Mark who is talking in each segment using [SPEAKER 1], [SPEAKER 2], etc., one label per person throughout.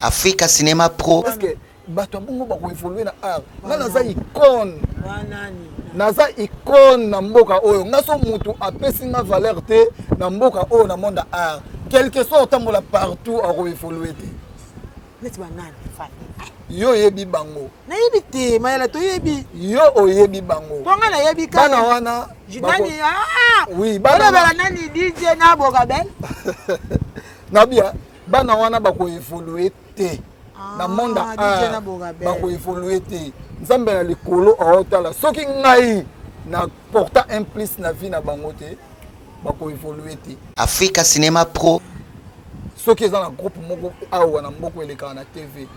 [SPEAKER 1] Africa Cinéma Pro.
[SPEAKER 2] Parce que bato bongo ba ko évoluer na art. Nga naza icône. Naza icône na mboka oyo. Nga so mutu apesi nga valeur te na mboka oyo na monde art. Quel que soit otambola partout a ko évoluer te.
[SPEAKER 3] Neti banani fa.
[SPEAKER 2] Yo yebi bango.
[SPEAKER 3] Na yebi te, mayela to yebi.
[SPEAKER 2] Yo oyebi bango.
[SPEAKER 3] Tonga na yebi ka.
[SPEAKER 2] Bana wana.
[SPEAKER 3] Jinani
[SPEAKER 2] Oui, bana
[SPEAKER 3] bana nani DJ na boka ben.
[SPEAKER 2] Nabia bana wana ba ko évoluer te. Na monde
[SPEAKER 3] DJ na boka ben.
[SPEAKER 2] Ba ko évoluer te. Nzambe na likolo aotala. Soki ngai na porta implice na vie na bango te. Ba ko évoluer te.
[SPEAKER 1] Africa Cinéma Pro.
[SPEAKER 2] Soki eza na groupe moko awa na mboko eleka na TV.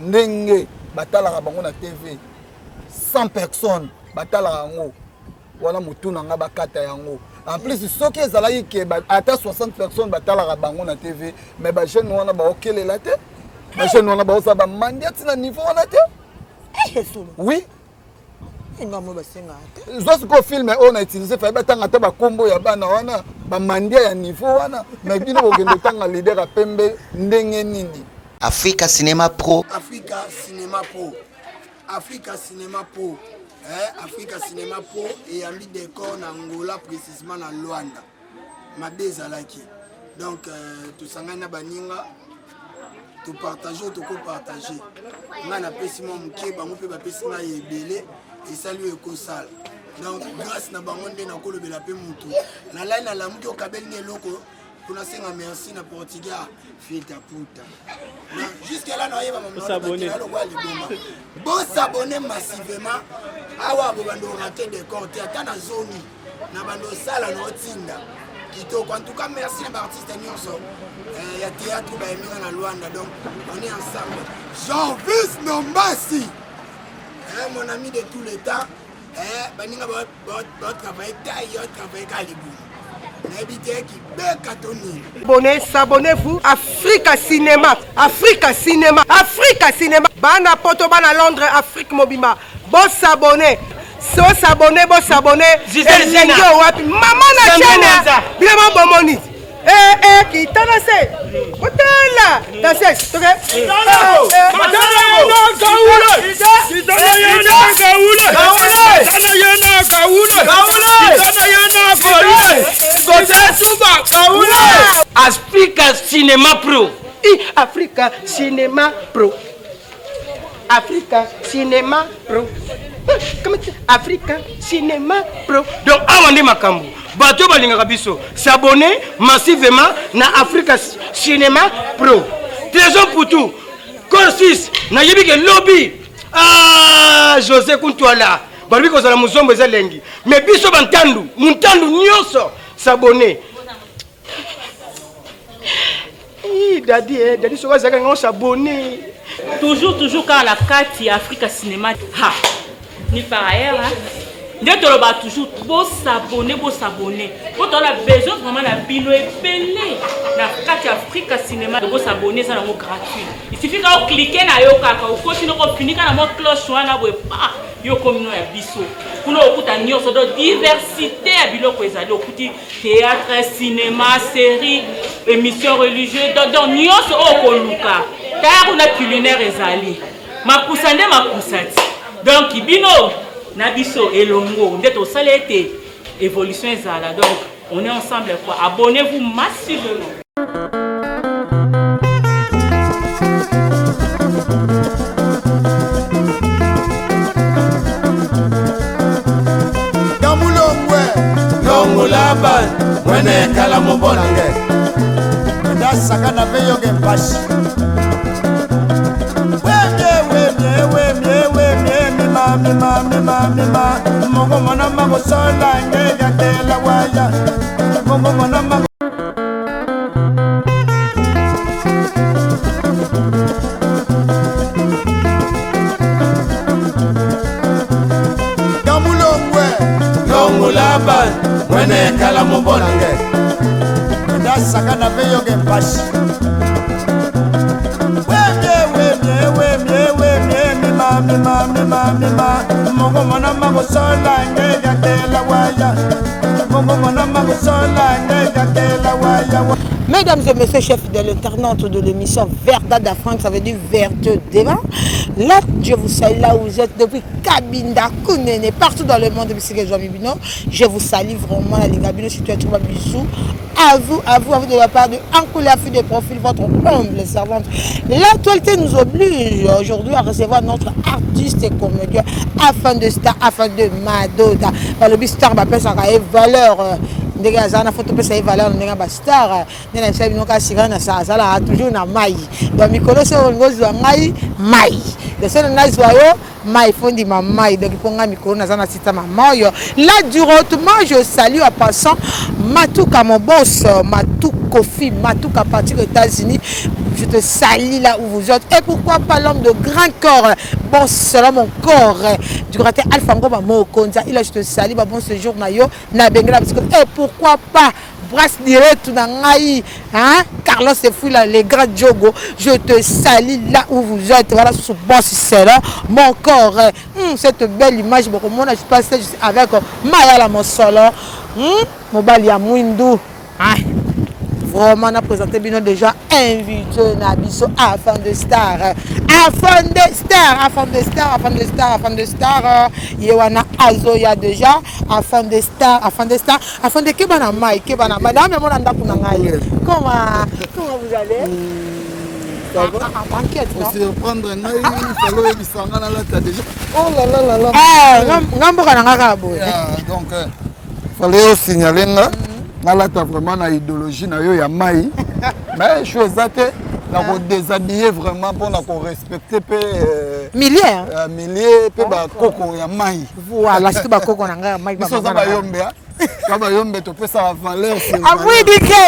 [SPEAKER 2] Ndenge batalaka bango na TV 100 personnes batalaka yango wana mutu na nga bakata yango en plus soki ezalaki ke ata 60 personnes batalaka bango na TV mais ba jeune wana ba okelela te ba jeune wana ba osa ba mandia tina niveau wana te oui
[SPEAKER 3] nga mo basenga te
[SPEAKER 2] zosi ko film on a utilisé fa batanga ta ba kombo ya bana wana ba mandia ya niveau wana mais bino bokende tanga leader a pembe ndenge nini.
[SPEAKER 1] Africa Cinéma Pro.
[SPEAKER 4] Africa Cinéma Pro. Africa Cinéma Pro. Africa Cinéma Pro et ami décor na Angola précisément na Luanda. Ma dézalaki. Donc tout ça na baninga tout partager tout co-partager. Nga na pesi mo mke bango pe ba pesi na yebele et salut ekosal. Donc grâce na bango nde na kolobela pe mutu. Na la na la mke okabeli ngeloko. Pour nous merci na Portugal filta puta. Jusque là nous avons s'abonner. Bon s'abonner massivement. Awa bo bando rater des comptes ata na zone na bando sala no tinda. Kitoko en tout cas merci les artistes nyonso. Il y a théâtre ba emina na Luanda donc on est ensemble. Jean-Vis Nombasi. Mon ami de tout le temps. Baninga ba travailler taille travailler Kalibou.
[SPEAKER 3] S'abonnez-vous. Africa Cinéma. Africa Cinéma. Africa Cinéma. Bana poto bana Londres, Afrique Mobima. Bon s'abonner. So s'abonner, bon s'abonner. Maman na chaîne. Bien bon moni. Qui t'en a fait? Hôtel. T'as fait?
[SPEAKER 5] Africa Cinéma Pro.
[SPEAKER 3] Africa Cinéma Pro. Africa Cinéma Pro. Africa Cinéma Pro.
[SPEAKER 5] Donc, Awande Makambu. Bato balinga biso s'abonner massivement na Africa Cinéma Pro. Trésor pour tout. Corsis na yebike lobby. José Kuntwala. Barbi ko sala musombo elengi. Mais biso bantandu, muntandu nyoso s'abonner. Daddy soka zaka ngo s'abonner.
[SPEAKER 6] Toujours quand la carte Africa Cinéma. Ni par ailleurs Dès que l'on toujours beau s'abonner. Quand on a besoin vraiment de bino et pelé. La carte Africa Cinéma de s'abonner, ça c'est gratuit. Il suffit qu'on clique na yo kaka, on continue qu'on finit quand la cloche wana boy pa yo comme nous ya biso. Pour nous okuta nyonso de diversité à biloko ezali okuti théâtre, cinéma, série, émissions religieuses donc nyonso okoluka. Car on a culinaire ezali. Makusande makusati. Donc bino Nabiso et Longo, vous êtes au salé évolution ezala. Donc on est ensemble quoi. Abonnez-vous massivement.
[SPEAKER 4] Longo laban, mwene kala mobonange. Ndasaka na veyo gempashi. Mima mongo mona mago sola ngega tela waya mongo mona mago Gamulongwe longo laban mwene kala mobonange ndasaka na veyo gempashi mima mongo mona mago sola ngega tela waya mongo mona mago sola ngega tela waya.
[SPEAKER 3] Mais
[SPEAKER 7] Mesdames et messieurs, chefs de l'internat de l'émission Verdad d'Afrique, ça veut dire Verdeux débat. Là, je vous salue là où vous êtes depuis Cabinda, Kounene, partout dans le monde. Je vous salue vraiment, les Gabino, si tu as trouvé bisous. À vous de la part de Ankoula, fille de profil, votre humble servante. L'actualité nous oblige aujourd'hui à recevoir notre artiste et comédien afin de star, afin de Madoda. Le star m'appelle ça valeur. Ndenge azana photo pesa valeur ndenge ba star nena sabi noka sigana sa sala toujours na mai donc mikolo so ngozi wa ngai mai de sel nice wayo mai fondi ma mai donc ponga mikolo na zana sita mamoyo là directement je salue en passant Matouka mon boss Matouka Kofi Matouka à partir des États-Unis. Je te salue là où vous êtes. Et pourquoi pas l'homme de grand corps, bon selon mon corps, du grand Alpha Ngoma Mokonza, il a je te salue, bon ce jour nayo na bengala parce que et pourquoi pas brasse direct na ngai hein Carlos c'est fou là les grands Diogo, je te salue là où vous êtes. Voilà ce bon c'est là mon corps cette belle image beaucoup mon je passe avec Maya la mon solo mobali ya Mwindu hein. Vraiment, on a présenté bien déjà invité Nabiso afin de star. Yewana Azoya déjà afin de star. Afin de Kebana Mai. Madame, comment vous allez?
[SPEAKER 2] Ça va?
[SPEAKER 7] En banquette, non?
[SPEAKER 2] On s'est reprendre un œil, il fallait qu'il s'en aille là, déjà. Oh là là là là. Donc, il fallait aussi signaler là. Là, tu as vraiment une idéologie, il y a maï. Mais je suis athée, on déshabiller vraiment pour respecter les
[SPEAKER 7] milliers.
[SPEAKER 2] Milliers, puis il y a maï.
[SPEAKER 7] Voilà, c'est pas coco, on a maï.
[SPEAKER 2] Ils sont dans Yombe. Quand Yombe, tu peux ça valeur.
[SPEAKER 7] Ah oui, dis que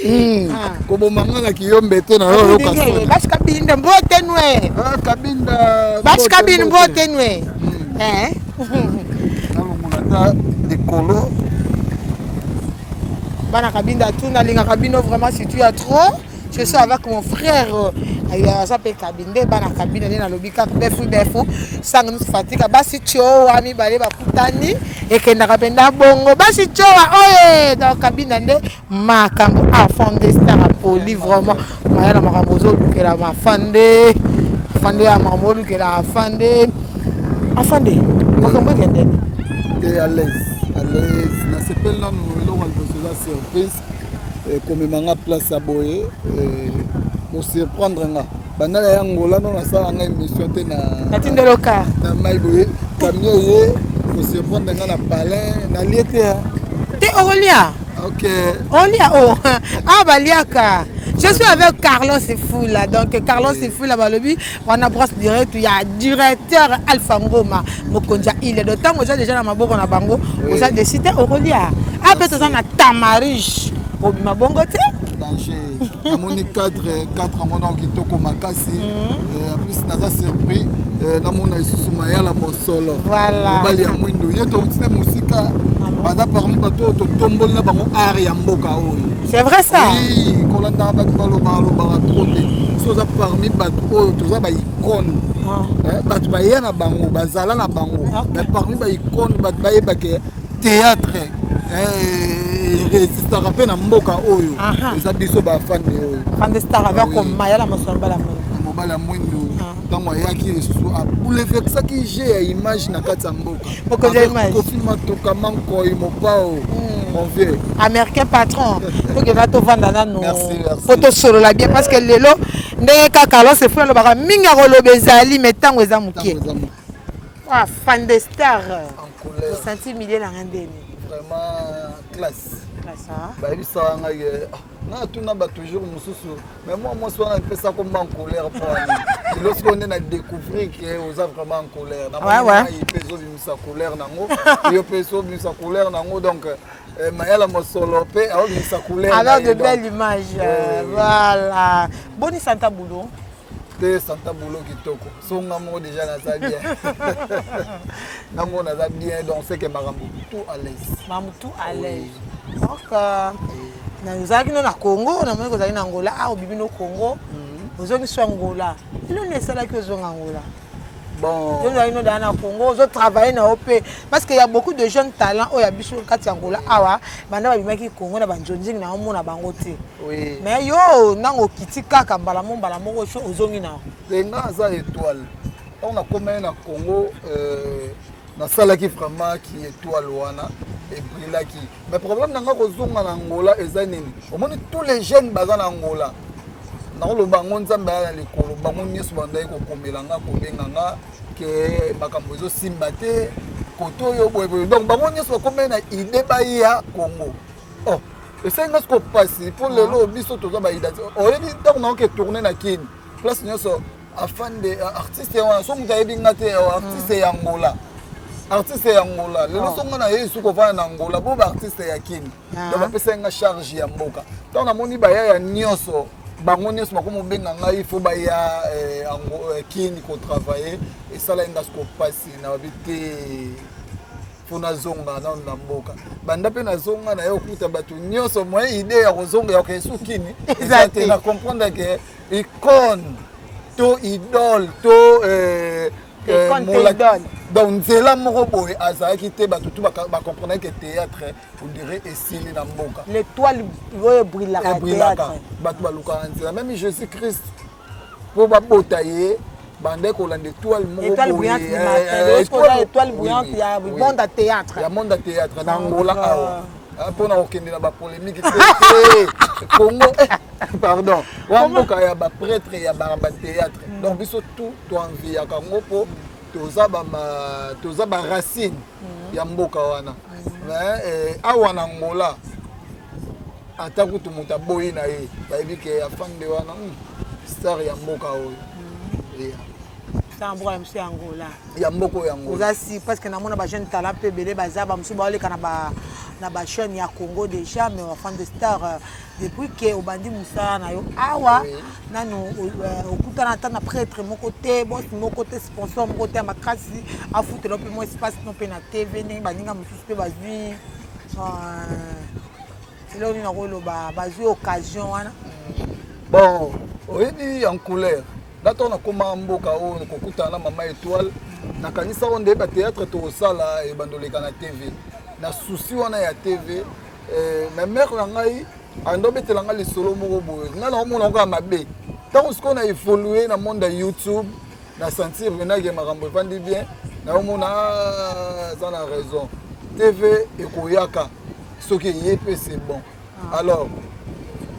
[SPEAKER 7] oui.
[SPEAKER 2] Comme mangana ki Yombe to na yo kaso.
[SPEAKER 7] Bas kabinda mbote nwe.
[SPEAKER 2] Kabinda.
[SPEAKER 7] Bas kabinda mbote nwe.
[SPEAKER 2] Des colos.
[SPEAKER 7] Bana Kabinda, tout na linga Kabino vraiment si tu as trop. Je suis avec mon frère, il s'appelle Kabinde, Bana Kabine, na lobika befu sang nous fatigue. Basi tio ami bale bakutani et que na Kabinda bongo. Basi tio oye dans Kabinda nde makambo afin de star poli vraiment. Maya na makambozo que la mafande. Fande à mamolo que la fande. Afande. Makambo kende.
[SPEAKER 2] Et à l'aise. Na s'appelle là nous l'on va la surprise. Comme manga place à boyer pour se prendre là bana ya ngola non ça nga émission te na
[SPEAKER 7] tindeloka
[SPEAKER 2] na mai boyer camion ye pour se prendre na palais na liete
[SPEAKER 7] te olia
[SPEAKER 2] OK
[SPEAKER 7] olia oh ah baliaka je suis avec Carlos c'est fou là donc Carlos c'est fou là balobi on a brosse direct il y a directeur Alpha Ngoma Mokonja il est de temps moi déjà na maboko na bango vous avez décidé olia ah peut-être ça na Tamarige Obima bongo te
[SPEAKER 2] danger amoni cadre amona kitoko makasi en plus naza surpris namona isusu mayala mosolo
[SPEAKER 7] voilà
[SPEAKER 2] bali ya Mwindu yeto utine musika baza parmi bato to tombol na bango art ya mboka oyo
[SPEAKER 7] c'est vrai ça
[SPEAKER 2] oui kolanda ba balo trote soza parmi bato oyo toza ba icône bato ba yana bango bazala na bango mais parmi ba icône bato ba yebake théâtre résistera pe na mboka oyo eza biso ba fan oyo
[SPEAKER 7] fan de star avec comme mayala mosomba
[SPEAKER 2] mobala Mwindu tango ayaki lisusu abouleversaki jeu ya image na kati ya mboka kofilma tokama nkoi mopao mon vieux
[SPEAKER 7] américain patron tokenda tovanda nano po tosolola bien parce que lelo ndenge kaka lo se fula lobaka mingi akoloba ezali mais ntango eza mokie fan de star osenti milie na ngandeni
[SPEAKER 2] vraiment classe ça nga na tuna ba toujours mususu mais moi soir un peu ça comme en colère pour lorsqu'on est à découvrir que vous êtes vraiment en colère il peut sa colère nango il peut sa colère nango donc mayala mosolo pe a sa colère
[SPEAKER 7] avec de belles images voilà boni santa boulot
[SPEAKER 2] te santa boulot kitoko songa mo déjà na ça bien nango na ça bien donc c'est que marambo tout à l'aise donc nous avons na Congo na mwe kozali na Angola a obibino Congo ozongi so Angola ilo ne sala ki ozonga Angola Bon.
[SPEAKER 7] Je dois dans le Congo, je travaille dans OP parce qu'il y a beaucoup de jeunes talents au Yabiso Katiangola awa, banda ba qui Congo na banjonjing na omona bangote.
[SPEAKER 2] Oui.
[SPEAKER 7] Mais yo nango kitika ka balamon balamoko cho ozongi na.
[SPEAKER 2] Lenga za étoile. On a commis na Congo na sala qui vraiment qui étoile wana et brilla qui. Mais problème nanga ko zonga na Angola ezanini. Au moins tous les jeunes baza na Angola. Na lo bango nzambe ya likolo bango nyeso bandai ko komelanga ko benganga ke makambo zo simba te koto yo boye donc bango nyeso ko mena idée ba ya Congo. Oh, et ça ngas ko passer pour le lo biso to za ba idée. Oh, yebi donc na ke tourner na kini. Place nyeso afin de artiste wana so muta yebi ngate artiste ya Angola. Artiste ya Angola. Le so ngana yesu ko va na Angola bo ba artiste ya kini. Donc ba pesa nga charge ya mboka. Donc na moni ba ya nyoso bango nyonso makomo benga ngai fo ba ya kini ko travailler et ça là ndas ko passer na bité fo na zonga na mboka banda pe na zonga na yo kuta bato nyonso moi idée ya kozonga ya kesu kini exactement na comprendre que icône to idole to donc c'est là mon boy azaki quitté bato tout ba comprendre que théâtre on dirait esili na mboka
[SPEAKER 7] l'étoile brille la théâtre
[SPEAKER 2] bato ba luka nzela même Jésus-Christ pour ba botaye bande ko la étoile mon boy
[SPEAKER 7] étoile brillante il y a monde à théâtre
[SPEAKER 2] il y a monde à théâtre na Angola pour na okende na ba polémique Congo pardon wa mboka ya ba prêtre ya ba théâtre donc biso tout to envie ya Congo po toza ba racine ya mboka wana mais awa na Angola ata kutu muta boyi na ye bayebi ke afande wana star ya mboka oyo
[SPEAKER 7] Tambour MC Angola.
[SPEAKER 2] Ya mboko ya Angola.
[SPEAKER 7] Aussi parce que na mona ba jeune talent pe belé baza ba musu ba ole kana ba na ba chaîne ya Congo déjà mais enfant de star depuis que obandi musa na yo awa nanu okuta na tana prêtre mon côté boss mon côté sponsor mon côté makasi a foutre le peu moins espace non pe na TV ni ba ninga musu pe bazui là on a rolo ba bazui occasion wana
[SPEAKER 2] bon oyebi en couleur. Là, on a commencé à faire Maman Étoile. Na kanisa on débat théâtre to sala et bandoleka na TV. Na souci on a ya TV. Ma mère ngai ando betelanga le solo moko boye. Na na mona nga mabe. Tant ce qu'on a évolué dans le monde de YouTube, na sentir venir que makambo vandi bien. Na mona ça na raison. TV et koyaka. Ce qui est c'est bon. Alors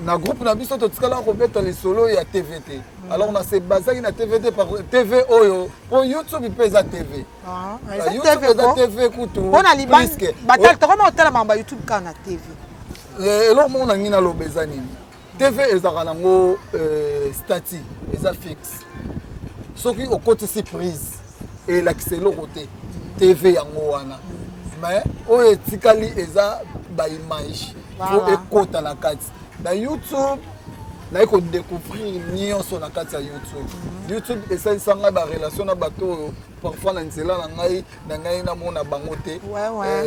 [SPEAKER 2] na groupe na biso to tikala ko beta le solo ya TVT. Alors on a se basé na TVT par TV oyo pour YouTube il pèse à TV. YouTube pèse TV kutu.
[SPEAKER 7] On a liban batal to comment tala mamba YouTube kana TV.
[SPEAKER 2] Et là on a ngina lo bezani. TV ezaka nango stati, eza fixe. Soki au côté surprise et l'accès le côté TV yango wana. Mais oyo tikali eza ba image. Faut écouter la carte. Dans YouTube, là il faut découvrir millions sur la carte YouTube. YouTube essaie sans la relation na bateau parfois na nzela na ngai na mona bangote.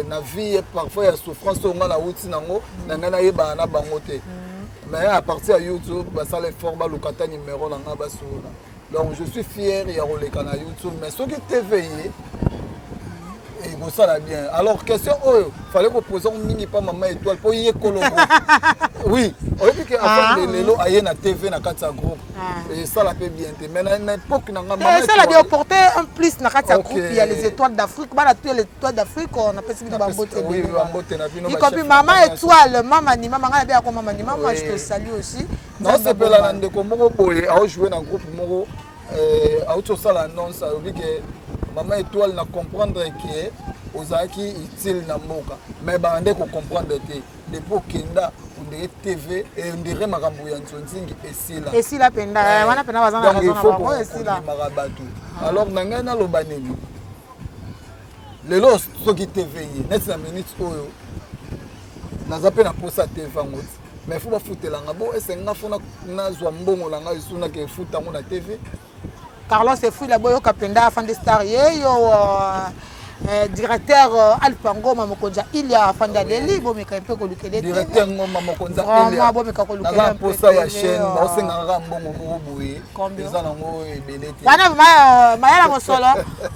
[SPEAKER 2] Na vie parfois il y a souffrance on na outi nango na ngai na yeba na bangote. Mais à partir de YouTube, ça les forme lokata numéro na nga basuna. Donc je suis fier ya roleka na YouTube mais ce qui TV et bon ça là bien. Alors question fallait qu'on pose un mini pas Maman Étoile pour y écolo. Oui, on dit que avant les lots aillent na TV na katsa groupe. Et ça la peut bien. Mais à une époque na Maman Étoile.
[SPEAKER 7] Ça la bien porter un plus na katsa groupe, il y a les étoiles d'Afrique, bah tous les étoiles d'Afrique on appelle ça Bambote.
[SPEAKER 2] Oui, Bambote na bino.
[SPEAKER 7] Y compris Maman Étoile, Maman ni Maman nga bien comme Maman ni Maman je te salue aussi.
[SPEAKER 2] Non, c'est pas la nande ko moko boye a jouer dans groupe moko a auto ça l'annonce a dit que Maman Étoile na comprendre que ozaki utile na mboka mais bande ko comprendre te depuis kenda on dirait TV et on dirait makambo ya ntsonzingi
[SPEAKER 7] esila penda wana pena bazana raison na bango esila
[SPEAKER 2] marabatu alors nanga na lobaneli lelo soki TV net na minute oyo naza pe na posa TV ngot mais faut ba futelanga bo esenga fona na zwa mbongo langa isuna ke futango na TV
[SPEAKER 7] Carlos c'est fou la boyo kapenda fan de star yo directeur Alpha Ngoma Mokonza il y a Fandaleli bon mais quand peu kolukele
[SPEAKER 2] directeur Ngoma Mokonza il y a
[SPEAKER 7] bon mais quand kolukele
[SPEAKER 2] na pour ça ya chaîne ba osenga ngambongo boye eza nango ebele te
[SPEAKER 7] wana mayala mosolo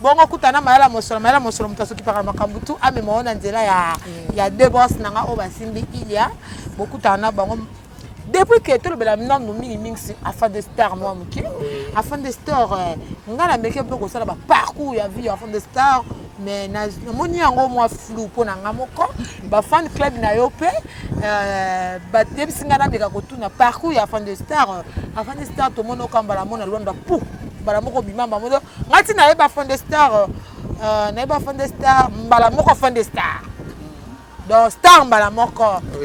[SPEAKER 7] bongo kutana mayala mosolo mutaso ki para makambutu amema ona nzela ya deux boss nanga o basimbi il y a beaucoup tana bango depuis que tout le bela non mingi afin de star moi muki afin de star ngala meke peu ko sala ba parcours ya vie afin de star mais na moni yango moi flou pona ngamoko ba fan club na yo pe ba tebsinga na beka ko tuna parcours ya afin de star to mono kambala mona londa pou bala moko bimamba modo ngati na ba fan de star mbala moko fan de star donc star mbala moko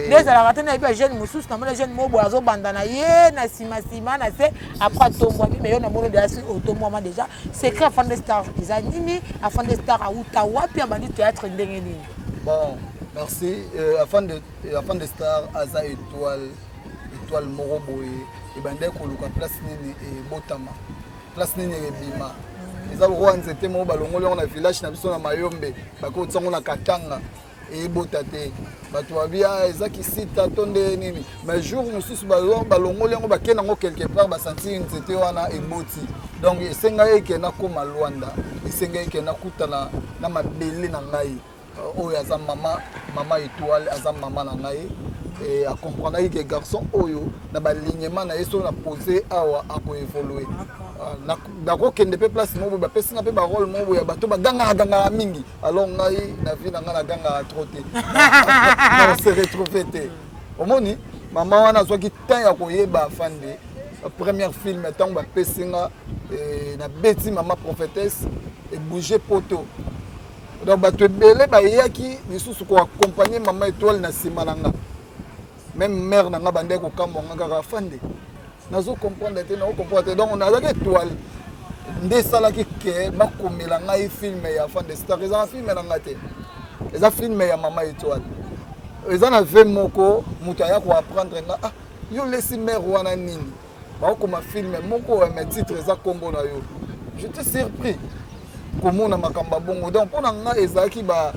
[SPEAKER 7] les ala ratena ba jeune mususu na mona jeune mobo azo bandana ye na sima na se après tombo mais yo na mono de asi autombo ma déjà secret fan de star ils nini afin de star a uta wapi abandi théâtre ndenge nini
[SPEAKER 2] bon merci afin de star aza étoile moko boye e bande ko luka place nini e botama place nini e bima eza roi nzete mo balongoli on na village na biso na Mayombe bako tsango na Katanga et botate bato babia ezaki sita tonde nini mais jour mususu balongoli yango bakena ngo quelque part basanti nzete wana eboti donc esenga ekena koma Luanda esenga ekena kutana na mabele na ngai oyo aza mama étoile aza mama na ngai et à comprendre que garçon oyo na balignement na yeso na poser awa ako évoluer d'accord kende pe place mo ba pesinga pe ba rôle mo ya bato ba ganga mingi alors ngai na vie na ngana ganga trop te on se retrouver te omoni mama wana zwaki temps ya koyeba fande première film tant ba pesinga na beti mama prophétesse et bouger poto donc bato belé ba yaki lisusu ko accompagner mama étoile na simananga même mère n'a pas bandé ko kambo ngaka fande nazo comprendre te na comprendre donc on a la étoile ndé sala ki ke bakomela ngai film ya fande star eza film na ngate eza film ya mama étoile eza na ve moko muta ya ko apprendre na ah yo lesi mère wana nini ba ko ma film moko ya titre eza kombo na yo j'étais surpris comment na makamba bongo donc pona nga ezaki ba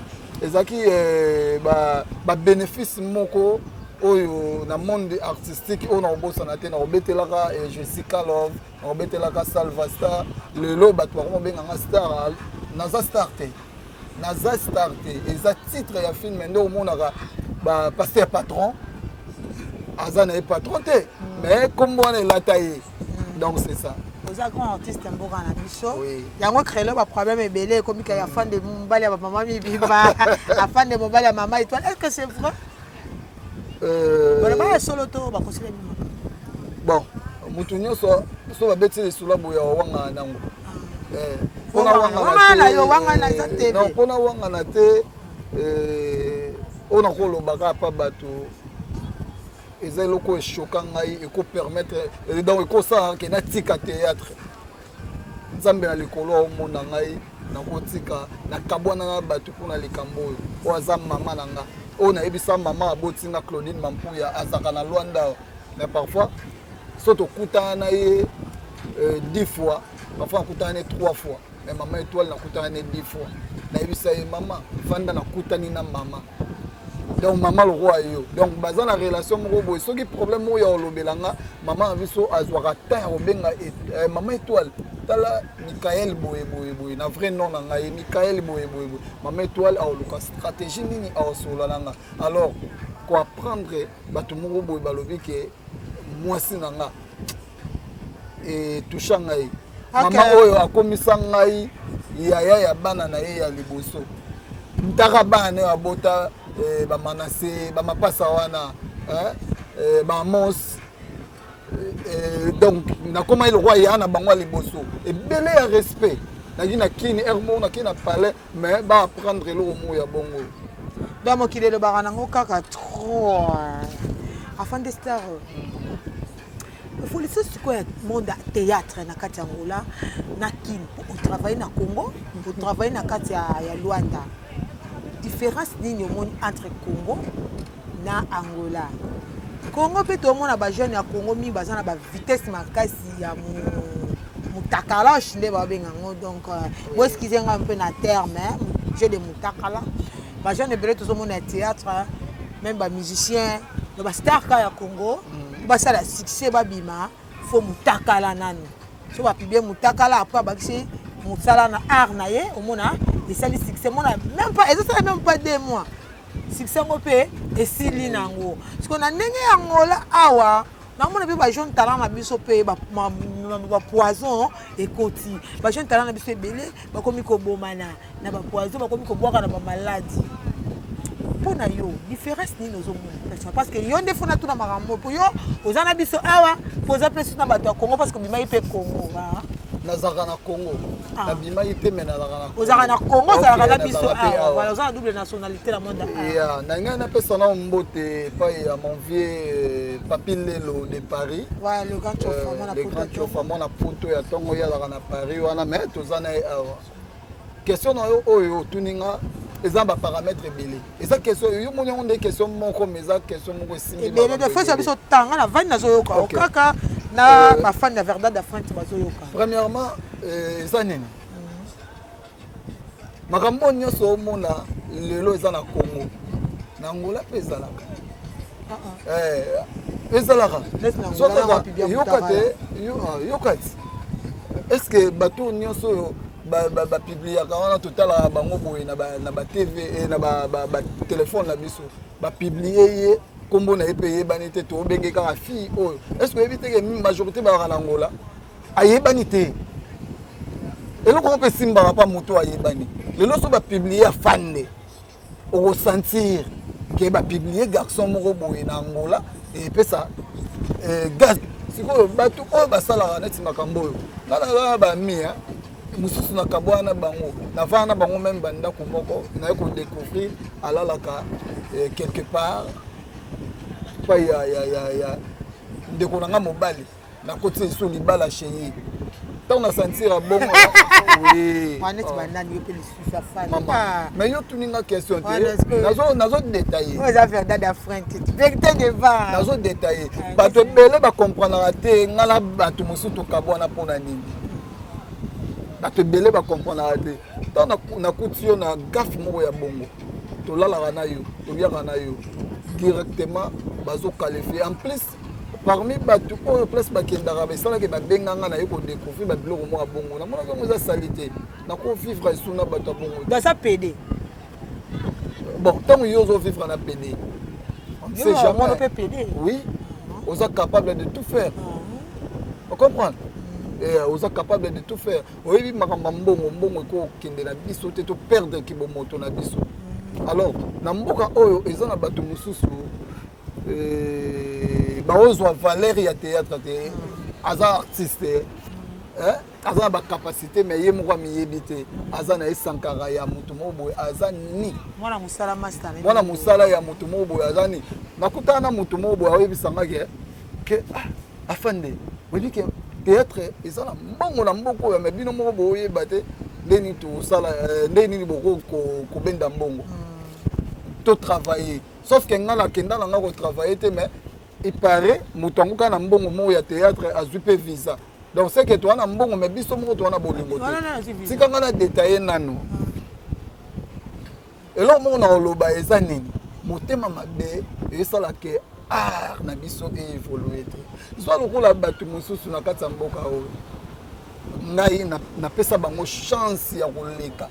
[SPEAKER 2] bénéfice moko oyo na monde artistique on a bossa na te na obetelaka Jessica Love na obetelaka Salvastar lelo bato ba benga star naza star te eza titre ya film ndo monaka ba pasteur patron azana e patron te mais comme on est la taille donc c'est ça
[SPEAKER 7] oza grand artiste mboka na biso yango créer ba problème ebele comme ka ya fan de mbali ya maman biba afan de mobali ya maman étoile est-ce que c'est vrai
[SPEAKER 2] bon mutu nyonso so babeti lisula boya wanga nango pona wanga na te ona kolobaka pa bato eza eloko eshoka ngai eko permettre donc ekosa ke na tika théâtre nzambe na likolo omona ngai nakotika nakabwana na bato mpona likambo oyo oyo aza mama na nga on a ebisa maman abotinga Claudine Mampuya azaka na Luanda mais parfois soto kutana ye 10 fois parfois kutana 3 fois mais maman étoile na kutana 10 fois na ebisa ye maman fanda na kutani na maman donc maman le roi yo donc bazana la relation moko boy soki problème mo ya olobelanga maman biso azwaka ta obenga maman étoile tala Michael boye na vrai nom na ngai Michael boye maman étoile a oluka stratégie nini a solalanga alors ko apprendre bato moko boye balobi ke mwasi na nga et toucha ngai maman oyo akomisa ngai ya bana na ye ya liboso ntaka bana ya bota ba manase ba mapasa wana ba mos donc na koma le roi ya na bango liboso et belé ya respect na gina kini ermo na kina palais mais ba prendre le mot ya bongo
[SPEAKER 7] donc mo kile le barana ngo kaka trop afin de star il faut laisser ce quoi monde théâtre na kati ngola na kini on travaille na Congo on travaille na kati ya Luanda différence nini omoni entre Congo na Angola Congo peut tout monde ba jeune ya Congo mi baza na ba vitesse makasi ya mutakala chinde ba benga ngo donc moi excusez un peu na terme jeu de Moutakala. Les gens ebele tout le monde au théâtre, même les musiciens, les stars du Congo, ça la succès babima, faut Moutakala nani. Si va publier Moutakala après baxi Moutsala na art naie, au mona, et ça les succès mon même pas, et ça même pas 2 mois. Succès mo pe et sili nango. Parce qu'on a ndenge yango la awa. Na mona pe ba jeune talent na biso pe ba poison et koti. Ba jeune talent na biso belé, ba komi ko bomana, na ba poison, ba komi ko boire na ba maladie. Pona yo, différence ni nos hommes. Parce que yo ndefo na tout na marambo pour yo, ozana biso awa, poser plus na bato ya Congo parce que bima ipe Congo, va.
[SPEAKER 2] Nazaka na Congo. Na bima ipe menazaka na Congo.
[SPEAKER 7] Ozaka na Congo, ça la biso awa. Voilà, ozana double nationalité la monde.
[SPEAKER 2] Ya, na nga na personne mbote pa ya mon vieux Papi Lelo de Paris.
[SPEAKER 7] Ouais, le grand chauffeur na
[SPEAKER 2] le grand chauffeur na poto ya tongo ya na Paris wana mais tozana awa. Question na yo oyo tuninga ezamba paramètres belé. Et ça question yo moni on des questions moko mais ça question moko simili.
[SPEAKER 7] Et bien de fois ça biso tanga la vanne na zoyoka. Okaka na ma fan de verdad de France bazoyoka.
[SPEAKER 2] Premièrement, ça nini. Makambo nyonso omona lelo eza na Congo. Na Angola pe ezalaka. Ezalaka. Yokati. Est-ce que bato nyonso ba publiaka wana totala bango boye na ba TV na ba téléphone na biso ba publier ye kombo na epeye banité to benge ka fille oyo est-ce que éviter que majorité ba na Angola ayebani te eloko on peut simba pas moto ayebani lelo so ba publier afande au ressentir que ba publier garçon moko boye na Angola et pe ça gaz siko bato oyo basala na tima kamboyo na ba mia mususu na kabwana bango na vana bango même banda kumoko na ko découvrir alalaka quelque part pa ya ndeko nanga mobali na côté sur libala chérie tant na sentir bongo oui
[SPEAKER 7] manet banani yo pe le fa
[SPEAKER 2] mais yo tuninga question nazo détailler
[SPEAKER 7] vous avez fait dada frère vérité devant
[SPEAKER 2] nazo détailler bato belé ba comprendre te ngala bato mususu kabwana pona nini bato belé ba comprendre te tant na kutio na gaffe moko ya bongo to lala na yo to biaka na yo directement bazo qualifier en plus parmi bato oyo place bakendaka basalaki babenganga na ye kodécouvrir babiloko moko ya bongo namona yango eza salité na kovivre esuna bato ya bongo
[SPEAKER 7] daza pd
[SPEAKER 2] bon ntango yo ozovivre na pd c'est
[SPEAKER 7] jamais
[SPEAKER 2] oui oza capable de tout faire on comprend oza capable de tout faire oyebi makambo mbongo ekokende na biso te to perdre kibomoto na biso alors na mboka oyo eza na bato mosusu baozwa valeur ya théâtre te aza artiste aza na bacapacité mais ye moko amiyebi te aza na esankara ya moto moko boye aza ni
[SPEAKER 7] mwana mosala ya moto moko boye aza ni nakutana na moto moko boye ayebisangaki ke afande oyebi ke théâtre eza na mbongo na mboka oyo mais bino moko boyeba te ndeni tosala ndeni kobenda mbongo to travailler sauf que nga nakenda nanga kotravailler te mais il paraît moto ango kaka na mbongo moko ya théâtre azwi mpe visa donc c'est que toa na mbongo mais biso moko toa na bolingo te tika nga na détailler nano eloko moko na koloba eza nini motema mabe esalaka art na biso eévolue te soit lokola bato mosusu na kati ya mboka oyo ngai napesa bango chance ya koleka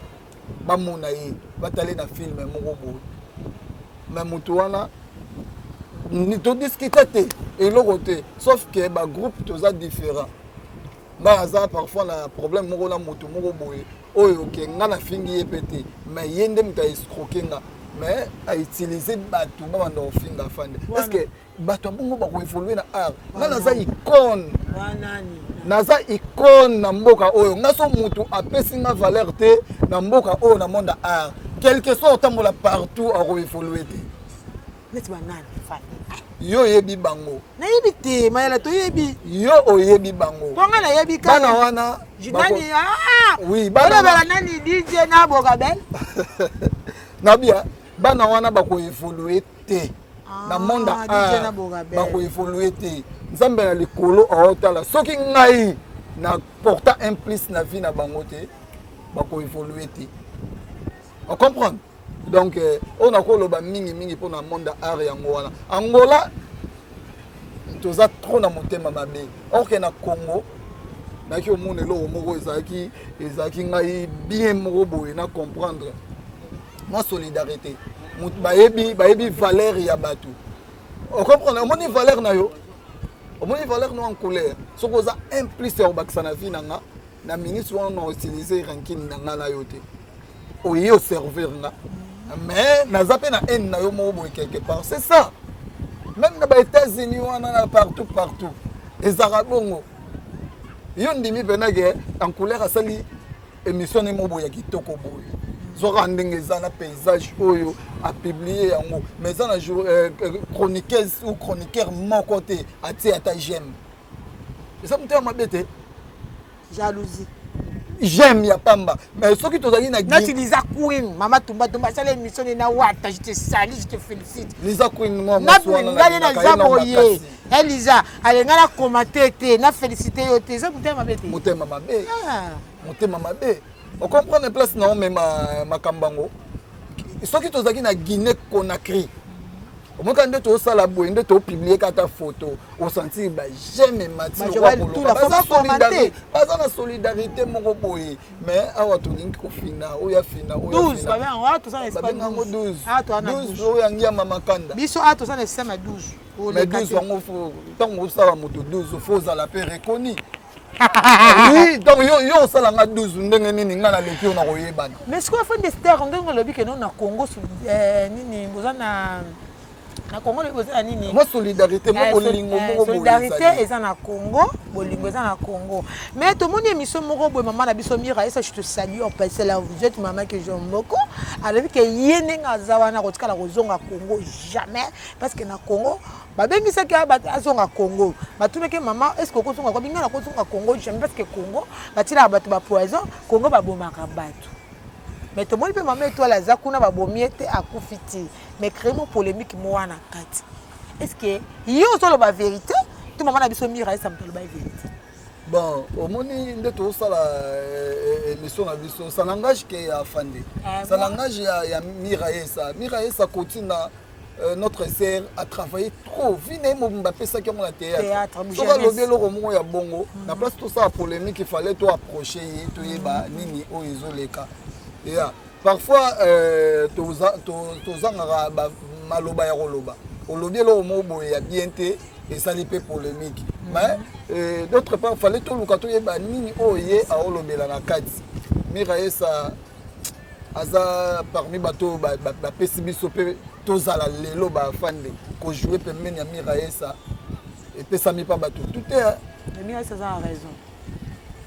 [SPEAKER 7] bamona ye batale na filme moko boye mais moto wana todiscute te eloko te sauf que bagroupe toza différent nga aza parfois na problème moko na moto moko boye oyo ke nga nafingi ye mpe te mais ye nde moto aescroke nga mais autiliser bato babanda kofinga afande est ce que bato ya bongo bakoevolue na art nga naza icone naza icone na mboka oyo nga so moto apesi nga valeur te na mboka oyo na monde art quelque soit otambola partout akoevolue te yo oyebi bango nayebi te mayela toyebi
[SPEAKER 2] yo oyebi bango
[SPEAKER 7] tonga nayebi
[SPEAKER 2] bana wana oui
[SPEAKER 7] bana nani DJ na Bogabel
[SPEAKER 2] nabia bana wana bakoevolue te na monde art bakoevolue te nzambe na likolo aotala soki ngai na porta un plus na vie na bango te bakoevolue te On comprend. Donc on a koloba mingi pour le monde art ya Angola. Angola toza trop na motema mabe. Or que na Congo na ki omone lo moko ezaki ngai bien moko boye na comprendre. Moi solidarité. Bayebi valeur ya batu. On comprend. On moni valeur na yo. On moni valeur no en couleur. Ce qu'on a impliqué au baksana vie nanga na ministre on a utilisé ranking nanga na yote. Oye au serveur nga. Mais na zappé na en na yo mo boye quelque part. C'est ça. Même dans les États-Unis on en a partout. Les Arabes yo ndimi benage en couleur asali émission ne mo boye kitoko boye. Zora ndenge za na paysage oyo a publié yango mais ça na chroniqueuse ou chroniqueur mon côté a ti ata j'aime ça me t'a mabete
[SPEAKER 7] jalousie
[SPEAKER 2] j'aime ya pamba mais ce qui tozali na
[SPEAKER 7] Nati Lisa Queen Mama Tumba ça l'émission na wata je te salue je te félicite
[SPEAKER 2] Lisa Queen moi
[SPEAKER 7] na zaboye Elisa alenga na commenter te na féliciter yo te ça me t'a mabete
[SPEAKER 2] motema mabe on comprend les places non mais ma kambango ce qui tozaki na Guinée Conakry moi quand tu as la boue tu as publié ta photo au senti bah j'aime Mathieu pas la solidarité mon boy mais awa to link ko fina o ya fina
[SPEAKER 7] 12 ba bien wa to ça n'est
[SPEAKER 2] 12
[SPEAKER 7] ah to ana
[SPEAKER 2] 12 o ya ngia mama kanda
[SPEAKER 7] biso ah to ça n'est sema 12
[SPEAKER 2] mais 12 on faut tant on ça moto 12 faut à la paix reconnu oui donc yo sala nga 12 ndenge nini nga na leki na koyebana
[SPEAKER 7] mais ce qu'on fait des stars ndenge lobi que non na Congo nini bozana na Congo le bozana nini
[SPEAKER 2] moi solidarité mo bolingo mo
[SPEAKER 7] solidarité eza na Congo bolingo eza na Congo mais tout monde émission moko boy maman na biso mira et ça je te salue en passant là vous êtes maman que j'aime beaucoup alors que yene nga zawana kotika la kozonga Congo jamais parce que na Congo babengisa ke azonga Congo batuneke maman est-ce que kozonga ko binga na kozonga Congo jamais parce que Congo batila bato ba poison Congo babomaka bato mais tout le monde peut maman étoile za kuna babomiete akufiti mais créer mon polémique moi na kati est-ce que yo solo ba vérité tout maman na biso mira ça me parle ba vérité
[SPEAKER 2] bon au moni ndeto sala émission na biso ça n'engage que ya fande ça n'engage ya mira esa continue notre sœur a travaillé trop vine mo Mbappé ça qui mon théâtre so va lobi lo romo ya bongo na place tout ça polémique il fallait to approcher to yeba nini o izoleka ya parfois tozanga maloba ya roloba olobi lo romo boye ya bienté et ça l'épée polémique mais d'autre part fallait to luka to yeba nini o ye a olobela na kati mira esa aza parmi bato ba pesi biso pe tozala lelo ba fande ko jouer pembeni ya mira esa et pesa mi pa bato tout est
[SPEAKER 7] mira esa a raison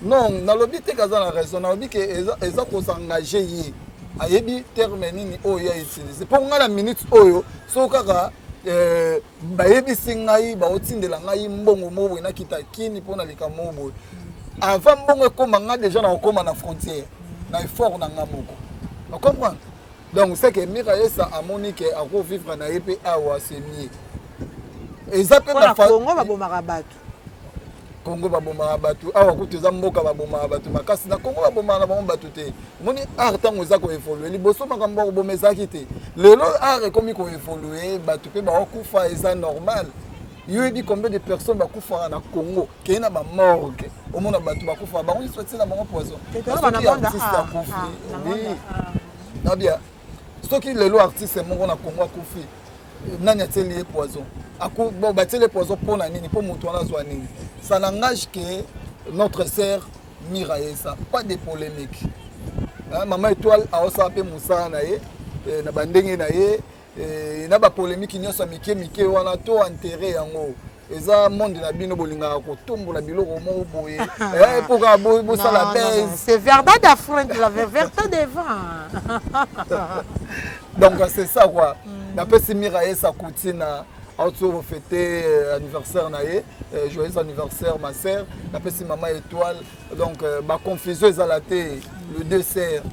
[SPEAKER 2] non na lobi te kaza na raison na lobi que eza ko s'engager yi ayebi terme nini oyo ya utiliser pour ngala minute oyo so kaka bayebi singai ba otindela ngai mbongo mobo na kitakini pona lika mobo avant mbongo ekoma nga déjà na okoma na frontière na effort na nga moko on comprend donc c'est que mira esa amoni que a vivre na épée awa c'est mieux exactement
[SPEAKER 7] na Congo babomaka bato
[SPEAKER 2] Congo babomaka bato awa kuteza mboka babomaka bato makasi na Congo babomaka na bato te moni art tango za ko évoluer liboso makambo bomezaki te lelo art ekomi ko évoluer bato pe ba okufa eza normal yo ebi combien de personnes bakufa na Congo ke na ba morgue au monde bato bakufa ba on soit na bango poison na bien ce qui lelo artiste mongo na Congo akufi nani ateli poison ako bon bateli poison pour na nini pour moto na zwa nini ça n'engage que notre sœur Mira Esa pas de polémique maman étoile a osa pe musa na ye na bandenge na ye na ba polémique nyosa mike wana to enterrer yango eza monde na bino bolinga ko tombola biloko mo boye pour ka bo sala baise
[SPEAKER 7] c'est verdad d'Afrique la vérité devant
[SPEAKER 2] donc c'est ça quoi na pesi Mira Esa kutina auto fêter anniversaire na ye joyeux anniversaire ma sœur na pesi maman étoile donc ba confusion ezalate le dessert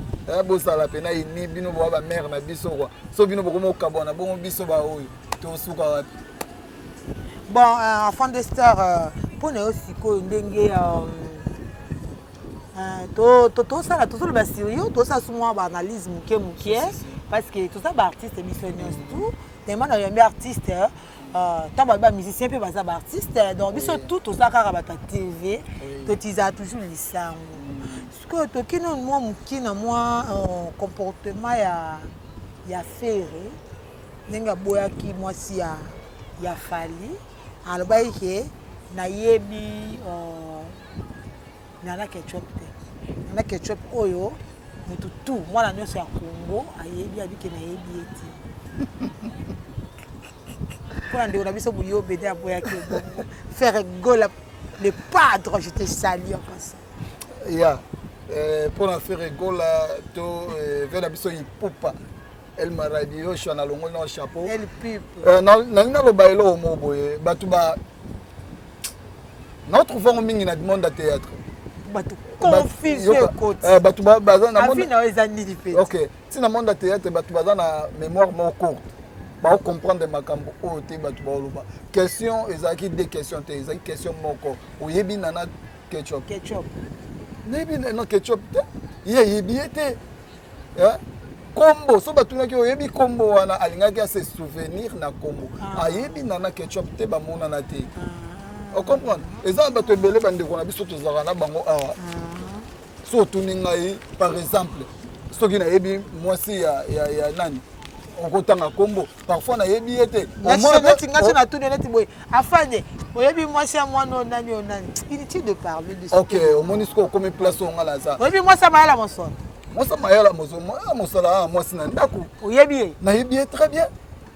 [SPEAKER 2] bo sala pena ini bino bo ba mère na biso quoi so bino bo ko kabona bo biso ba oyo to suka wapi
[SPEAKER 7] bon enfant de star pour ne aussi ko ndenge tosala tozoloba sérieux tosala so mwa baanalyse moke parce que toza baartiste biso nyonso tout tellement nayambi artiste ntango babi bamusicien mpe baza baartiste donc biso tout toza kaka bato ya tv totizaka toujours lisango sikoyo tokini mwa moki na mwa comportement ya fere ndenge aboyaki mwasi ya fali alobaki ke nayebi nana ketchup te nana ketchup oyo motu tu mwana nyonso ya Congo ayebi abike nayebi ye te mpona ndeko na biso boyo obede aboyaki ebongo faire gola le padre je te salue en passant
[SPEAKER 2] ya mpona faire gola to ve na biso ipupa El Maradio je na longo na chapeau
[SPEAKER 7] elle pipe
[SPEAKER 2] nalingi naloba elo mo boye bato ba na trouvant mingi na monde à théâtre
[SPEAKER 7] bato confusion côté
[SPEAKER 2] bato baza na
[SPEAKER 7] monde na eza nini pe
[SPEAKER 2] OK si na monde à théâtre bato baza na mémoire mo courte ba comprendre makambo o te bato ba loba question ezaki deux questions te ezaki question moko oyebi nana ketchup nebi na ketchup te yebi te kombo so batunaki oyebi kombo wana alingaki se souvenir na kombo ayebi nana ketchup te bamona na te o comprendre eza bato ebele bandeko na biso tozalaka na bango awa so otuni ngai par exemple soki nayebi mwasi ya nani okotanga kombo parfois nayebi ye te
[SPEAKER 7] neti na tuni neti boye afane oyebi mwasi ya mwana nani inutile de parler de
[SPEAKER 2] OK omoni siko okomi place ongala za
[SPEAKER 7] oyebi mwasi ya mayala mosolo
[SPEAKER 2] mwasi mayala mosala mwasi na ndako
[SPEAKER 7] oyebi ye
[SPEAKER 2] nayebi ye très bien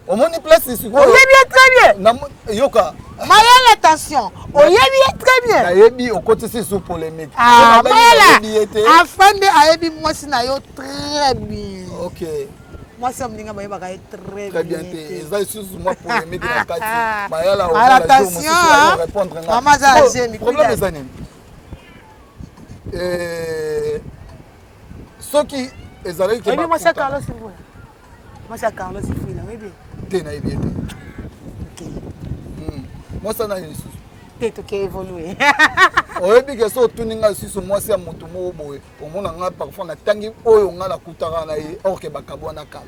[SPEAKER 2] omoni place siko
[SPEAKER 7] oyebi ye très bien
[SPEAKER 2] yoka
[SPEAKER 7] mayala attention oyebi ye très bien
[SPEAKER 2] nayebi okotisi sous polémique
[SPEAKER 7] mayala afande ayebi mwasi na yo très bien
[SPEAKER 2] OK
[SPEAKER 7] mwasi ya moninga bayebaka ye
[SPEAKER 2] très bien te eza lisusu mwa polémique na kati mayala
[SPEAKER 7] attention mama aza la gemi
[SPEAKER 2] problème eza nini soki ezalaki
[SPEAKER 7] oyebi mwasi ya Carlos Sifuila mwasi ya Carlos Sifuila oyebi
[SPEAKER 2] te nayebi ye te mwasi anani lisusu
[SPEAKER 7] te toke évolue
[SPEAKER 2] oyebi ke so otuni ngai lisusu mwasi ya motu moko boye omona ngai parfois natangi oyo ngai nakutaka na ye or ke bakabwana kala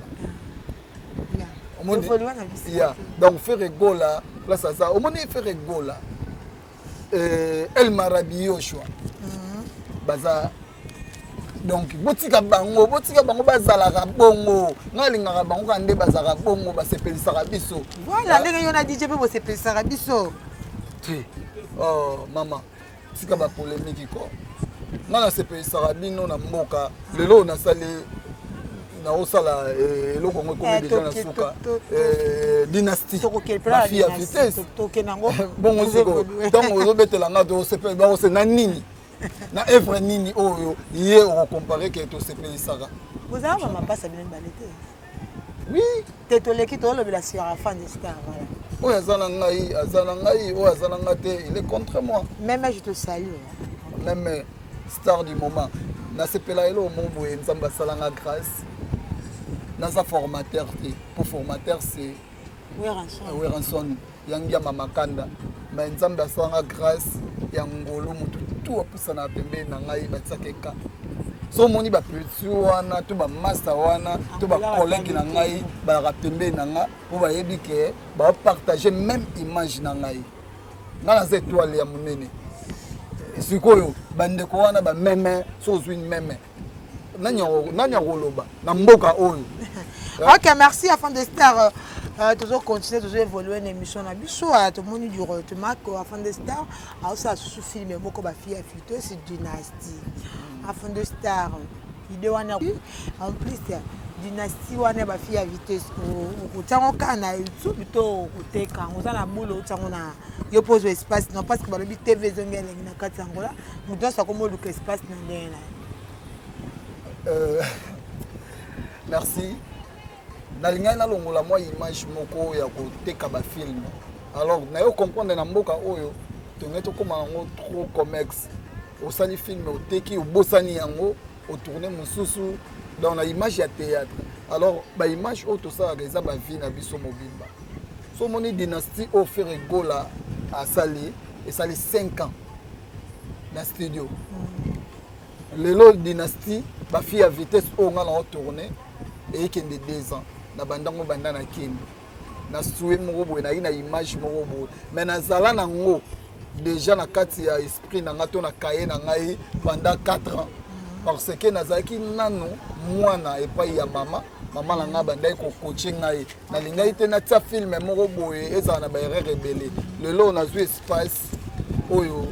[SPEAKER 2] ya donc faire gola place aza omoni faire gola El Maradio Yoshua baza donc botika bango bazalaka bongo ngalingaka bango kande bazalaka bongo basepelisaka biso
[SPEAKER 7] voilà ndenge yo na DJ mpe bosepelisaka biso
[SPEAKER 2] te oh mama tika ba polémique ko nga nasepelisaka bino na mboka lelo nasali na osala eloko ngo ekomi deja na suka dynastie bafille ya vitesse bongo siko ntango ozobetela nga tosepeli bakose na nini na œuvre nini oyo ye okocompare ke tosepelisaka
[SPEAKER 7] ozala bamapasa bino mibale te
[SPEAKER 2] oui
[SPEAKER 7] te toleki tolobela sur afan de star voilà
[SPEAKER 2] oyo aza na ngai oyo aza na nga te il est contre moi
[SPEAKER 7] même je te salue
[SPEAKER 2] même star du moment nasepela elo mo boye nzambe asalanga grâce naza formateur te pour formateur c'est Weranson yangia mamakanda mais nzambe asalanga grâce ya ngolo mutu tu apusana pembeni na ngai batsakeka so moni bapeti wana to bamasa wana to bakolegi na ngai balaka pembeni na nga mpo bayebi ke bapartage même image na ngai nga naza étoile ya monene sikoyo bandeko wana bameme so ozwi meme nani akoloba na mboka oyo
[SPEAKER 7] OK merci afin de star toujours continuer toujours évoluer na émission na biso tomoni du retournement afin de star aosa susu film moko bafille ya fuite c'est dynastie afin de star idée wana en plus dynastie wana bafille ya vitesse otango ka na YouTube to koteka oza na bolo otango na yo pose espace non parce que balobi TV zongela na kati yangola mutu asa komo luka espace na ndenge na
[SPEAKER 2] merci nalingai nalongola mwa image moko ya koteka bafilme alors nayo comprendre na mboka oyo tongai tokóma yango trop comex osali filme oteki obosani yango otourne mosusu dans la image ya théâtre alors baimage oyo tosalaka eza bavie na biso mobimba so moni dynastie oyo Faire Gola asali esali 5 ans na studio lelo dynastie bafille à vitesse oyo nga na tourné eyekende 2 ans na bandango banda na kende na souhait moko boye nayi na image moko boye mais nazala nango déjà na kati ya esprit na nga to na kaye na ngai pendant 4 ans parce que nazalaki nano mwana epai ya mama na nga bandai kokoche ngai nalingai te natia filme moko boye ezala na baerreur ebele lelo nazwi espace oyo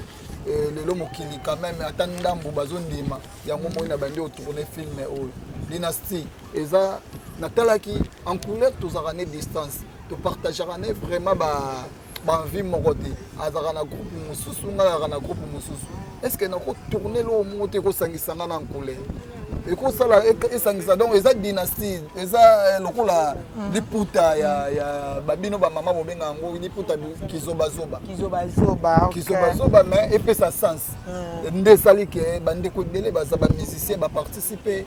[SPEAKER 2] lelo mokili quand même ata ndambu bazondima yango moi na bandi otourner filme oyo dynastie eza natalaki en couleur tozalaka ne distance topartageaka ne vraiment banvie moko te azalaka na groupe mosusu ngai azalaka na groupe mosusu est-ce que nakotourne lo moko te ekosangisa nga na couleur ekosala esangisa donc eza dynastie eza lokola liputa ya babino bamama bobenga yango liputa kizobazoba mais epesa sens nde esali ke bandeko ebele baza bamusicien baparticipe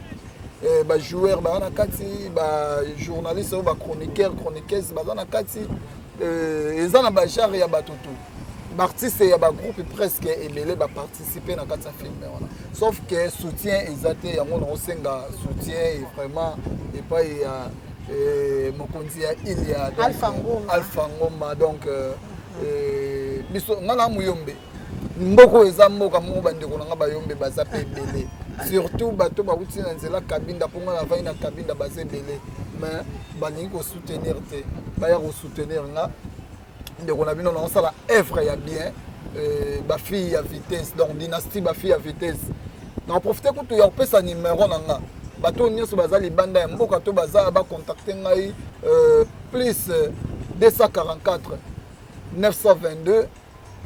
[SPEAKER 2] bajoueur baza na kati bajournaliste oyo bachroniqueuse baza na kati eza na bajare ya bato tu baartiste ya bagroupe presque ebele baparticipe na kati ya filme wana sauf que soutien eza te yango naosenga soutien vraiment epai ya mokonzi ya ile ya Alpha Ngoma donc biso nga na muyombe mboko eza mboka moko bandeko na nga bayombe baza pe ebele surtout bato bauti na nzela kabinda mpo nga na vai na kabinda baza ebele mais balingi kosoutenir te baya kosoutenir nga ndeko na bino naosala œuvre ya bien bafille ya vitesse donc dynastie bafille ya vitesse naprofite kutu ya kopesa numero na nga bato nyonso baza libanda ya mboka to baza bacontacte ngai plus 244 922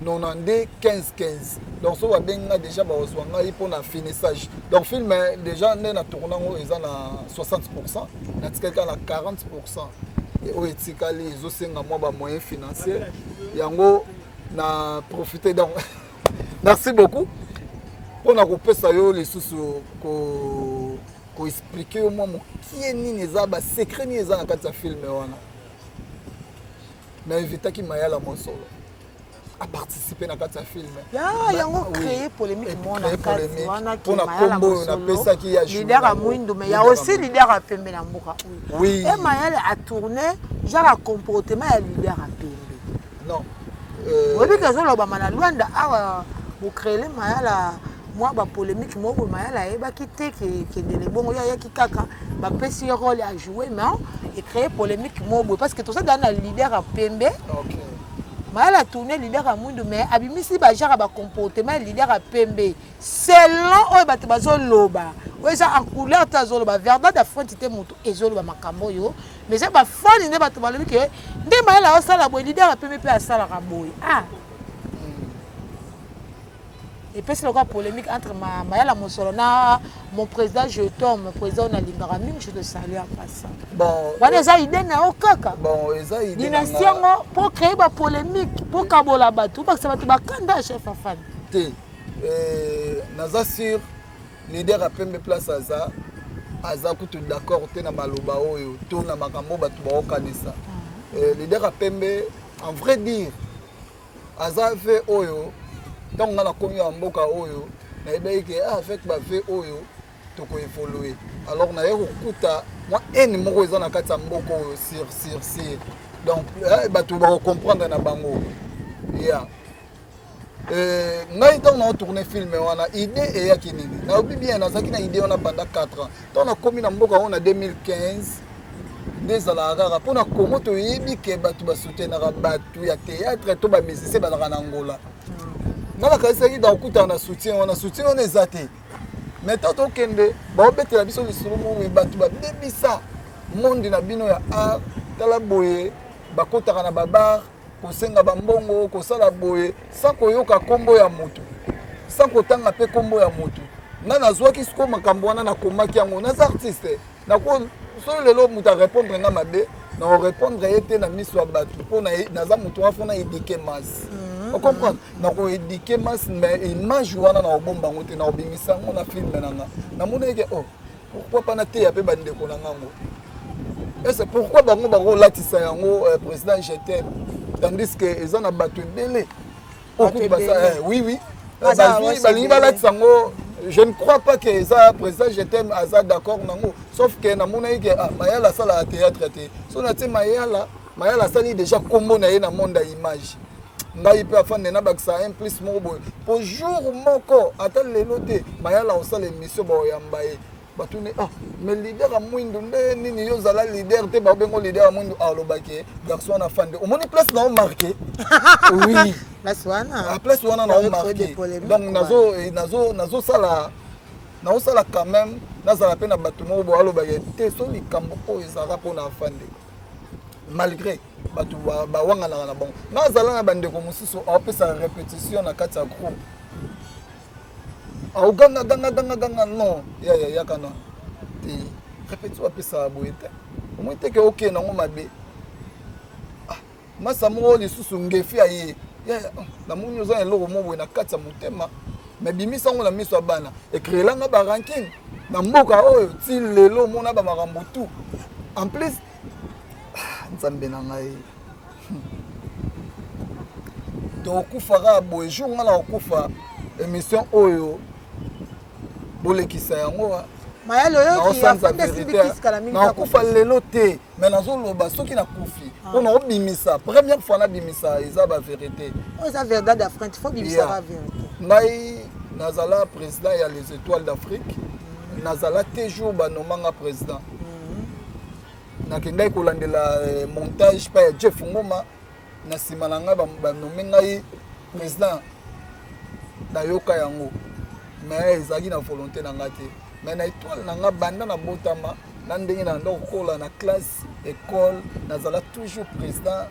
[SPEAKER 2] 92 15 15 donc so babenga déjà baozwa ngai mpona finissage donc film déjà nde na tourna yango eza na 60% natikaka na 40% oyo etikali ezosenga mwa bamoyen financier yango na profite donc merci beaucoup mpona kopesa yo lisusu koexplike yo mwa mokie nini eza basekret nini eza na kati ya filme wana na invitaki Mayala Mosolo a participé na kati ya filme
[SPEAKER 7] yango créé polémique mona kati wana ki
[SPEAKER 2] Mayala Mosolo
[SPEAKER 7] leader à Mwindo mais il y a aussi leader à Pembe na mboka
[SPEAKER 2] oui
[SPEAKER 7] et Mayala a tourné genre à comportement ya leader à Pembe
[SPEAKER 2] non
[SPEAKER 7] oui que zo loba mana Luanda awa vous créer Mayala moi ba polémique moko Mayala ebaki te ke ndele bongo ya ki kaka ba pesi rôle à jouer mais et créer polémique moko parce que tout ça dans le leader à Pembe
[SPEAKER 2] OK
[SPEAKER 7] Mayala tourné leader à Mwindo mais abimisi ba genre ba comportement leader à Pembe selon oyo bato bazo loba oyo ça en couleur ta zo loba verdad da front te moto ezo loba makambo yo mais ça ba fan ne bato balobi ke nde Mayala osala boy leader à Pembe pe asala ka boy et puis c'est le cas polémique entre Mayala Mosolo na mon président je tombe président na lingara mingi je te salue en passant
[SPEAKER 2] bon
[SPEAKER 7] wana za idée na okaka
[SPEAKER 2] bon eza idée
[SPEAKER 7] dynastie ngo pour créer ba polémique pour kabola bato parce que bato bakanda chef afan
[SPEAKER 2] te naza sur leader à Pembe place aza kutu d'accord te na maloba oyo to na makambo bato baokanisa leader à Pembe en vrai dire aza fait oyo donc on a connu en mboka oyo na ebeki avec ba fait oyo to ko évoluer alors na yeko kuta moi eni moko eza na kati ya mboka oyo sur donc bato ba comprendre na bango ya ngai donc na tourner film wana idée et ya kinini na obi bien nazaki na idée wana pendant 4 ans donc na komi na mboka wana 2015 des alarara pour na Congo to yebi ke bato ba soutenir bato ya théâtre to ba musicien ba na Angola nala kaisaki dans kuta na soutien on ezate mais tant okende ba obetela biso lisuru mo bato ba bebisa monde na bino ya art tala boye bakotaka na babar kosenga bambongo kosala boye sans koyoka kombo ya moto sans kotanga pe kombo ya moto nga nazwaki siko makambo wana na komaki yango naza artiste na ko so lelo muta répondre nga mabe na répondre ete na miso ya bato po na naza moto afona éduquer masse on comprend na ko éduquer masse mais image wana na obomba ngote na obimisa ngo na film nanga na moneke oh pourquoi pas na te ya pe bande ko nanga ngo et c'est pourquoi bango bango latisa yango président j'étais tandis que ils ont abattu belé oui balingi balatisa ngo je ne crois pas que ça président j'étais d'accord nango sauf que na mona que Mayala sala à théâtre so na te Mayala sali déjà combo na ye na monde à image ngai pe afande na bakisa un plus mobo pour jour moko ata lelo te Mayala osala émission ba yamba ye batune mais leader a mwindu nde nini yo zala leader te ba bengo leader a mwindu alobaki garçon na fande au moni place na marqué oui
[SPEAKER 7] place wana
[SPEAKER 2] place wana na marqué donc nazo sala quand même nazala pe na batu mo bo alobaki te so likambo o ezaka pona fande malgré batu ba wanga na bon nazala na bande ko mususu opesa répétition na kati ya groupe ganga non ya kana te répétition opesa boyete au moins te que OK nango mabe masa mo lisusu ngefi aye na munyo za eloko mo na kati ya motema mais bimisa ngo na miso abana écrire nga ba ranking na mboka oyo ti lelo mona ba makambo tout en plus nzambe na ngai to kufaka boye jour ngala okufa émission oyo bolekisa yango
[SPEAKER 7] Mayalo yo ki afande sibikiska la mingi
[SPEAKER 2] na okufa lelo te mais nazoloba soki na kufi on obimisa première fois na bimisa eza ba vérité
[SPEAKER 7] eza verdade d'Afrique faut bimisa la vérité
[SPEAKER 2] ngai nazala président ya les étoiles d'Afrique nazala toujours banomanga président nakendai kolandela montage pa ya Jeff Ngoma na sima na ngai banome ngai président nayoka yango mais ezalaki na volonté na ngai te mais na étoile na ngai banda na botama na ndenge na ndo kola na classe école nazala toujours président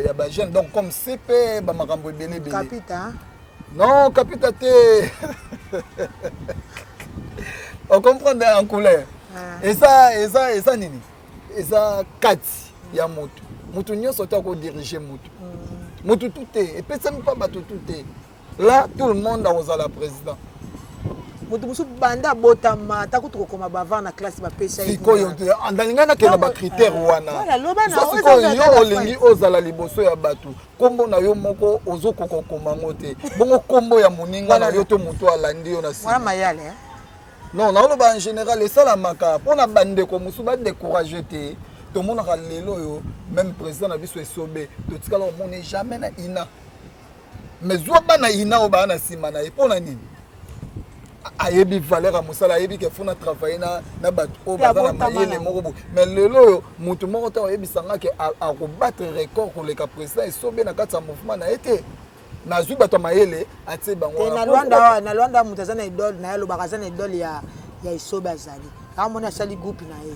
[SPEAKER 2] ya ba jeune donc comme CP ba makambo ebele ebele
[SPEAKER 7] capita
[SPEAKER 2] non capita te on comprend en couleur eza nini eza kati ya mutu nyonso to ko diriger mutu tout te epesami pa bato tout te là tout le monde a la président
[SPEAKER 7] mutu musu banda botama takutuko koma bava na classe ba pesa
[SPEAKER 2] yi sikoyo andalinga na kena ba critère wana sikoyo yo olingi ozala liboso ya bato kombo na yo moko ozokoko komango te bongo kombo ya moninga na yo to mutu alandi yo na sima
[SPEAKER 7] wana mayale
[SPEAKER 2] non en général esalamaka mpona bandeko mosusu badécourage te tomonaka lelo oyo même président na biso esobe totikala omone jamais na ina mais zwa bana ina oyo baa na nsima na ye mpona nini ayebi valeur ya mosala ayebi ke fona travaille na bato oyo baza na mayele moko boye mais lelo oyo motu moko te oyebisanga ke akobatre record koleka président esobe na kati ya mouvement na ye te nazwi bato mayele atie bango
[SPEAKER 7] na Luanda mutu aza na idole na ye alobaka aza na idole ya esobe azali akamoni asali groupe na ye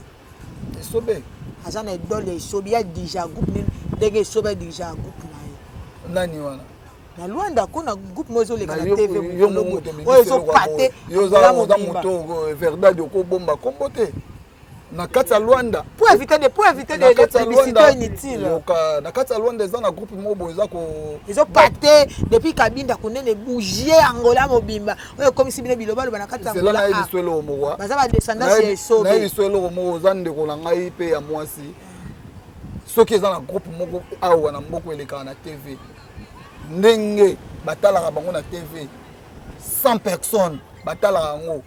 [SPEAKER 2] esobe
[SPEAKER 7] aza na idole ya esobe ya dirige groupe ndenge esobe adirige groupe na ye
[SPEAKER 2] nani wana
[SPEAKER 7] na Luanda kuna groupe mo ezoleka na
[SPEAKER 2] TV oyo ezopate yo oza moto verdade okobomba kombo te na kati ya Luanda
[SPEAKER 7] pour éviter des publicités inutiles
[SPEAKER 2] na kati ya Luanda eza na groupe mobo eza ko
[SPEAKER 7] ezopate depuis Kabinda kunene bouger Angola mobimba oyo komisi bino biloba loba na kati ya
[SPEAKER 2] Angola na ebiswelo mowa
[SPEAKER 7] baza ba descendance ya esobe
[SPEAKER 2] na ebiswelo mowa zande ko la ngai pe ya mwasi soki eza na groupe moko awa na mboko eleka na TV ndenge batalaka bango na TV 100 personnes batalaka yango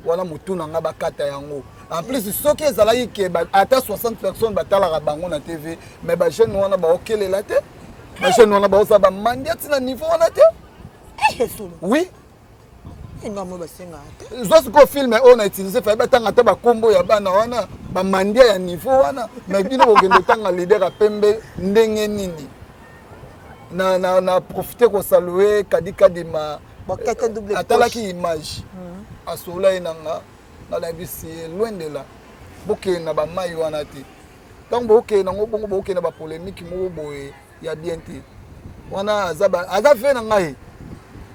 [SPEAKER 2] wana mutu na nga bakata yango en plus soki ezalaki ke ata 60 personnes batalaka bango na TV mais ba jeune wana baokelela te ba jeune wana baosa ba mandia tina niveau wana te oui
[SPEAKER 7] ngamo basenga ate
[SPEAKER 2] zo siko film on a utilisé fa batanga ta ba kombo ya bana wana ba mandia ya niveau wana mais bino bokende tanga leader a pembe ndenge nini na profiter ko saluer Kadima atalaki image asola inanga na la bisi loin de là boke na ba mai wana te donc boke na ngobongo boke na ba polémique mo boye ya bien te wana aza fait na ngai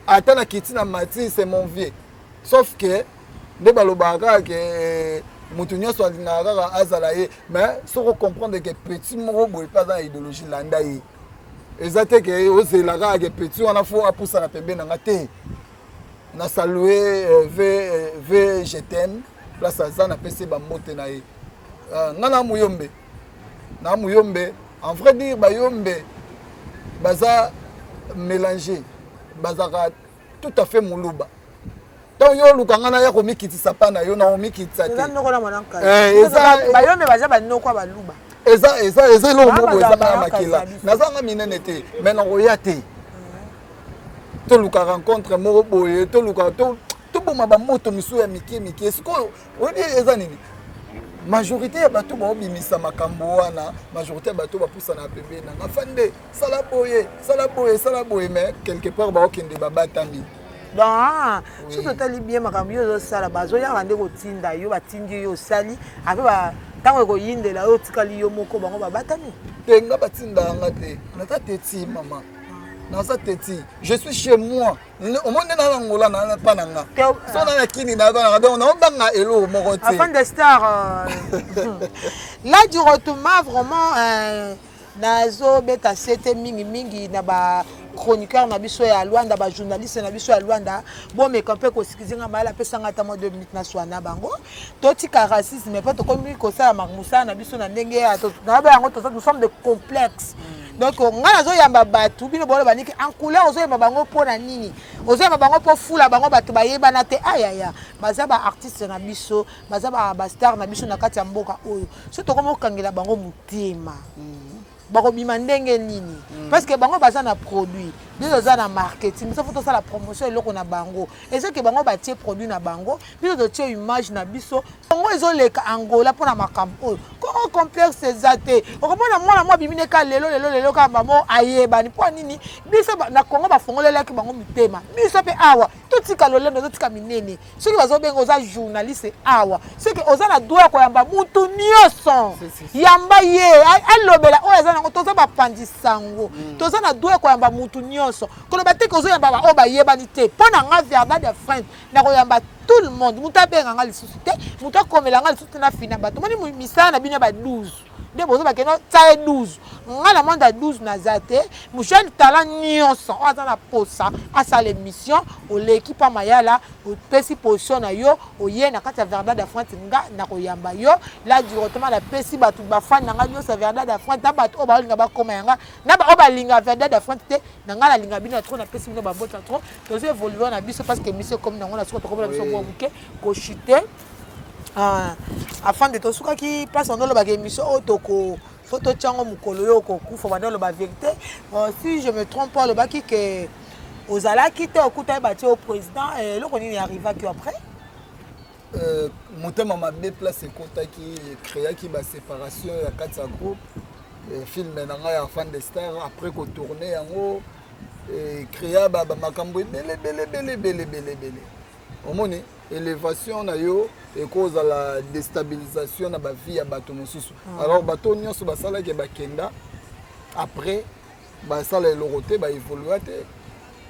[SPEAKER 2] atana kitina mati c'est mon vieux sauf que nde balobaka ke mutu nyonso alingaka azala ye mais soko comprendre que petit mo boye pas dans idéologie landa ye ezate ke ozelaka ke petit wana fo apusa na pembe na ngate na saluer v je t'aime place aza na pese ba mote na ye ngana muyombe na muyombe en vrai dire ba yombe baza mélangé bazaka tout à fait muluba donc yo lukanga na ya ko mikitisa pa na yo na o mikitisa te
[SPEAKER 7] eza noko na mwana nkasi
[SPEAKER 2] eza
[SPEAKER 7] bayome baza banoko baluba
[SPEAKER 2] eza lo moko eza na makila nazanga minene te mais na koya te to luka rencontre moko boye to luka to boma ba moto misu ya miki siko odi eza nini majorité ya bato baobimisa makambo wana majorité ya bato bapusana pembe na ngafande sala boye mais quelque part baokende babatami
[SPEAKER 7] donc soki otali bien makambo yo ozosala bazoyaka nde kotinda yo batindi yo osali ape ntango ekoyindela yo otikali yo moko bango babatami
[SPEAKER 2] te nga batindanga te naza teti mama naza teti je suis chez moi omone na ngola na pa nanga so na nakini na donc naobanga elo moko te
[SPEAKER 7] afin de star là du retournement vraiment nazobeta sete mingi na ba chroniqueur na biso ya Luanda ba journaliste na biso ya Luanda bomeka mpe kosikizinga mala pesanga ta mo 2 minutes na swana bango totika racisme pe to komi ko sala mamusa na biso na ndenge ya to na ba yango to nous sommes de complexe donc nga nazo yamba batu bino bolo baniki en couleur ozo yamba bango pona nini ozo yamba bango po fula bango batu bayeba na te ayaya baza ba artiste na biso baza ba star na biso na kati ya mboka oyo so to komo kangela bango mutima bakobima ndenge nini parce que bango baza na produit biso za na marketing biso foto sala promotion eloko na bango eza ke bango batie produit na bango biso totie image na biso bango ezoleka Angola mpona makambo oyo kongo complexe eza te okomona mwana mwa bimine ka lelo ka mamo ayebani mpo nini biso na kongo bafongolelaki bango mitema biso mpe awa totika lolendo totika minene soki bazobenga oza journaliste awa soki oza na droit koyamba mutu nyonso yamba ye alobela oyo eza nango toza bapandisango toza na droit koyamba mutu nyonso koloba te kozoyamba ba oyo bayebani te mpo na nga Verdad de France na koyamba tout le monde mutu abenga nga lisusu te mutu akomela nga lisusu te na fina bato moni misala na bino ba 12 nde bozo bakeno taye 12 nga na monde ya 12 naza te mushani tala nyonso oyo aza na posa asala émission oleki pa mayala opesi position na yo oye na kati ya Verdad de France nga na koyamba yo la directement na pesi bato bafani na nga nyonso ya Verdad de France na bato oyo baolinga bakoma yanga na oyo balinga Verdad de France te na nga nalinga bino trop na pesi bino babota trop tozo évoluer na biso parce que émission comme nango na soko tokomona biso mwa muke kochite afin de tosuka ki place en la émission otoko photo tchango mukolo yo kokufa banda lo ba vérité si je me trompe pas le baki que ozala kite okuta bati au président et le koni arriva que après
[SPEAKER 2] motema mabe place ekota ki créa ki ba séparation ya kati ya groupe film na nga ya fan de star après ko tourner yango créa ba makambo belé omoni élévation na yo et cause la déstabilisation na ba vie ya bato mosusu alors bato nyonso basala ke bakenda après basala elorote ba évoluer te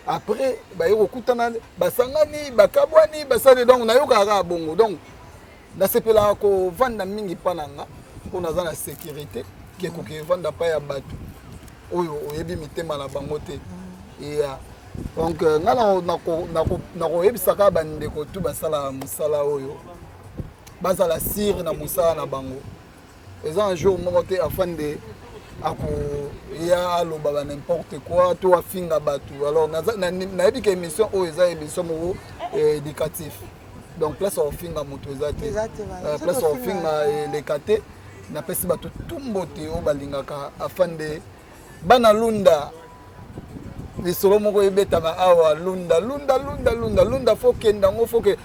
[SPEAKER 2] après ba yokutana basangani bakabwani basale donc na yo kaka bongo donc na sepela ko vanda mingi pananga pour na za na sécurité ke ko ke vanda pa ya bato oyo oyebi mitema na bango te et donc ngala na koyebisaka bandeko tu basala musala oyo bazala sire na musala na bango eza un jour moko te afin de ako ya aloba n'importe quoi to afinga batu alors nayebi ke émission oyo eza émission moko éducatif donc place ofinga moto eza te place ofinga lekate na pesi batu tumbo te o balingaka afin de bana lunda lisolo moko ebetama awa lunda fo kenda ngo fo ke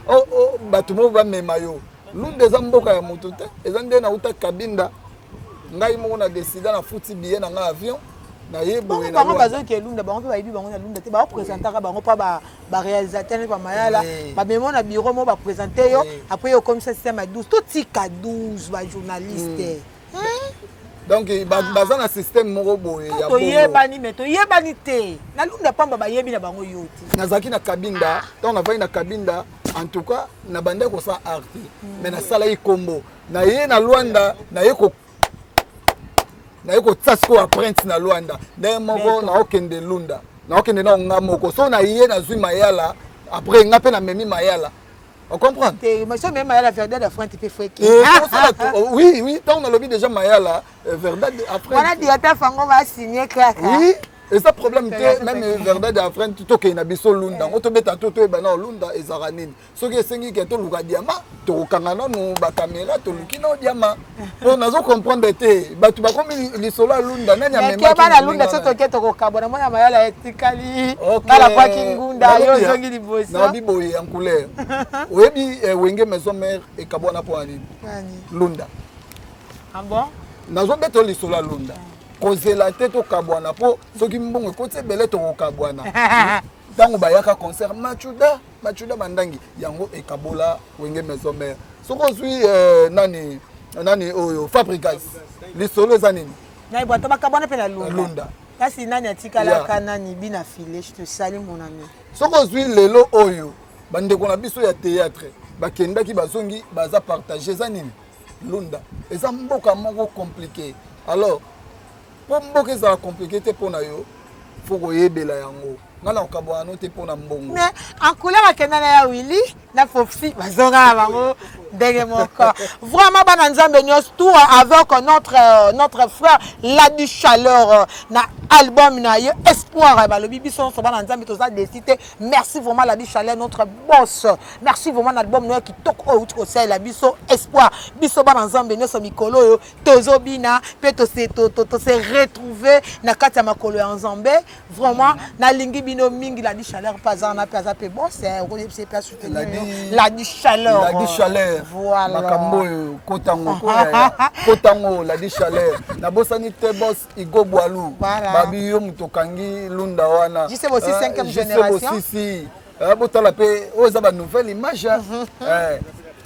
[SPEAKER 2] bato mo ba mema yo lunda eza mboka ya moto te eza nde na uta kabinda ngai moko na décida na futi billet na nga avion na yebo
[SPEAKER 7] na bango bazo ke lunda bango ba yibi bango na lunda te ba présentaka bango pa ba réalisateur pa mayala ba memo na bureau mo ba présenter yo après yo comme ça système à 12 tout tika 12 ba journaliste
[SPEAKER 2] donc baza na système moko boye ya
[SPEAKER 7] bongo to yebani meto yebani te na lunda pamba ba yebi na bango yo te
[SPEAKER 2] nazaki na kabinda donc na vai na kabinda en tout cas na bande ko sa art mais na sala yi combo na ye na Luanda na ye ko tsasko a prince na Luanda nde moko na okende lunda na okende na nga moko so na ye na zui mayala après nga pe na memi mayala. On comprend?
[SPEAKER 7] Même Mayala Verdad de France peut fréquer.
[SPEAKER 2] Oui, oui, on a lobby déjà Mayala Verdad après.
[SPEAKER 7] On a dit à ta femme on va signer crack.
[SPEAKER 2] Oui. Et ça problème te même verdade à frère tu toke na biso lunda on to beta to bana lunda ezara nini soki esengi ke to luka diamant to kangana no ba caméra to lukino diamant on nazo comprendre te batu ba komi lisolo lunda nani a
[SPEAKER 7] même bana lunda so to ke to ko kabona mona mayala etikali ngala kwa kingunda yo zongi liboso
[SPEAKER 2] na biboye en couleur oyebi wenge maison mère e kabona po ani lunda
[SPEAKER 7] ah bon
[SPEAKER 2] nazo beto lisolo lunda kozela te to kabwana po soki mbongo kote bele to kabwana tango bayaka concert machuda mandangi yango ekabola wenge maison mère soko zui nani oyo fabricas lisolo za nini
[SPEAKER 7] na ibwa to bakabwana pe na
[SPEAKER 2] lunda
[SPEAKER 7] kasi nani atikala ka nani bina filé je te salue mon ami
[SPEAKER 2] soko zui lelo oyo bandeko na biso ya théâtre bakendaki bazongi baza partager za nini lunda eza mboka moko compliqué alors pour mboka ezala compliqué te mpona yo faut koyebela yango nga na kokabwana no te mpona mbongo
[SPEAKER 7] mais en couleur akenda na ya Willy na Fofi bazonga na bango ndenge moko vraiment bana nzambe nyos tout avec notre frère Ladi Chaleur na album na yo espoir balobi biso so bana nzambe toza décidé merci vraiment Ladi Chaleur notre boss merci vraiment l'album no qui tok o uti ko sala biso espoir biso bana nzambe nyos mikolo yo tozobina pe to se retrouver na kati ya makolo ya nzambe vraiment na lingi bino mingi Ladi Chaleur paza na paza pe bon c'est pas soutenir Ladi Chaleur
[SPEAKER 2] voilà makambo kotango Ladi Chaleur na bosani te boss Igo Boalou babi yo mutokangi lunda wana
[SPEAKER 7] je sais aussi 5e génération
[SPEAKER 2] si botala pe oza ba nouvelle image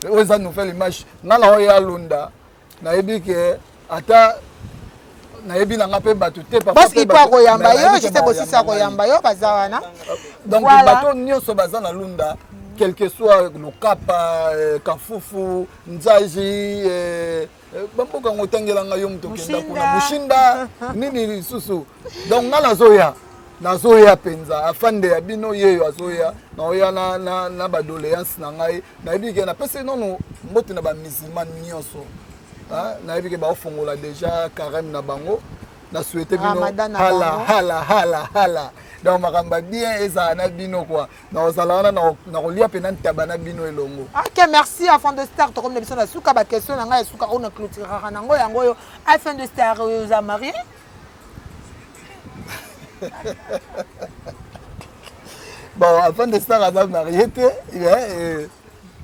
[SPEAKER 2] oza nouvelle image ngala oya lunda na yebi ke ata na yebi na ngape batu te papa
[SPEAKER 7] parce qu'il pas koyamba yo je sais aussi ça koyamba yo bazawana
[SPEAKER 2] donc bato nyonso baza na lunda quel que soit le Kapa, Kafufu, Nzaji, bamboka ngotangelanga yo mutokenda kuna Mushinda nini susu donc na zoya penza afande ya bino yeyo azoya na oya na ba doléance na ngai na ebike na pese nono mbote na ba musulman nyonso na ebike ba ofongola déjà carême na bango na souhaiter bino hala donc makamba bien eza na bino quoi na ozala na kolia pena ntaba bino elongo.
[SPEAKER 7] OK merci afin de star to comme biso na suka ba question na ngai suka ona clôture nango yango yo afin de star za marié
[SPEAKER 2] bon afin de star za marié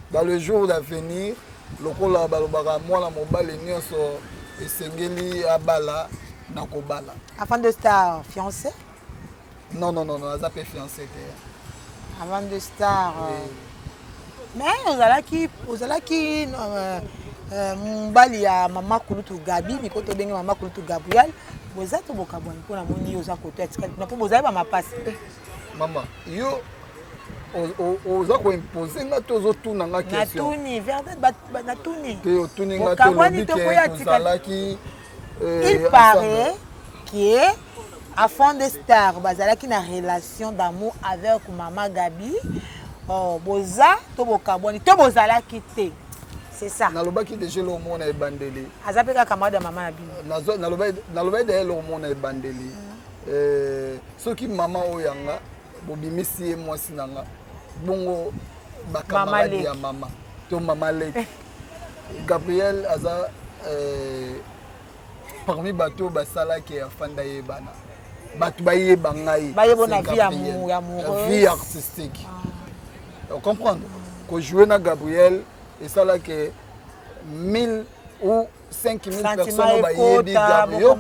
[SPEAKER 2] dans le jour d'avenir lokola balobaka mwana mobali nyonso esengeli abala na kobala
[SPEAKER 7] afin de star fiancé.
[SPEAKER 2] Non, ça peut fiancé.
[SPEAKER 7] Avant de star. Mais aux alaki mbali ya mama Kulutu Gabi, mikoto bengi mama Kulutu Gabriel, vous êtes au Bokabon pour la moni aux côté na pour vous avez ma passe.
[SPEAKER 2] Maman, yo oza ko imposer na tozo tuna nga question.
[SPEAKER 7] Na tuni, verdade na tuni.
[SPEAKER 2] Te tuni nga to lobi ke tozalaki
[SPEAKER 7] il paraît que à fond de star bazalaki na relation d'amour avec maman Gabi boza to bokaboni to bozalaki te c'est ça
[SPEAKER 2] nalobaki déjà le mona ebandeli
[SPEAKER 7] azapeka kamada maman na bino
[SPEAKER 2] nalobai de le mona ebandeli soki maman oyanga bobimisi mwasi nanga bongo bakamadi ya mama to mama leki Gabriel aza parmi bato basalaki afanda yebana bato bayeba ngai
[SPEAKER 7] bayebona vie amoureuse
[SPEAKER 2] vie artistique comprendre ko jouer na Gabriel et ça là que 1000 ou 5000 personnes bayebi Gabriel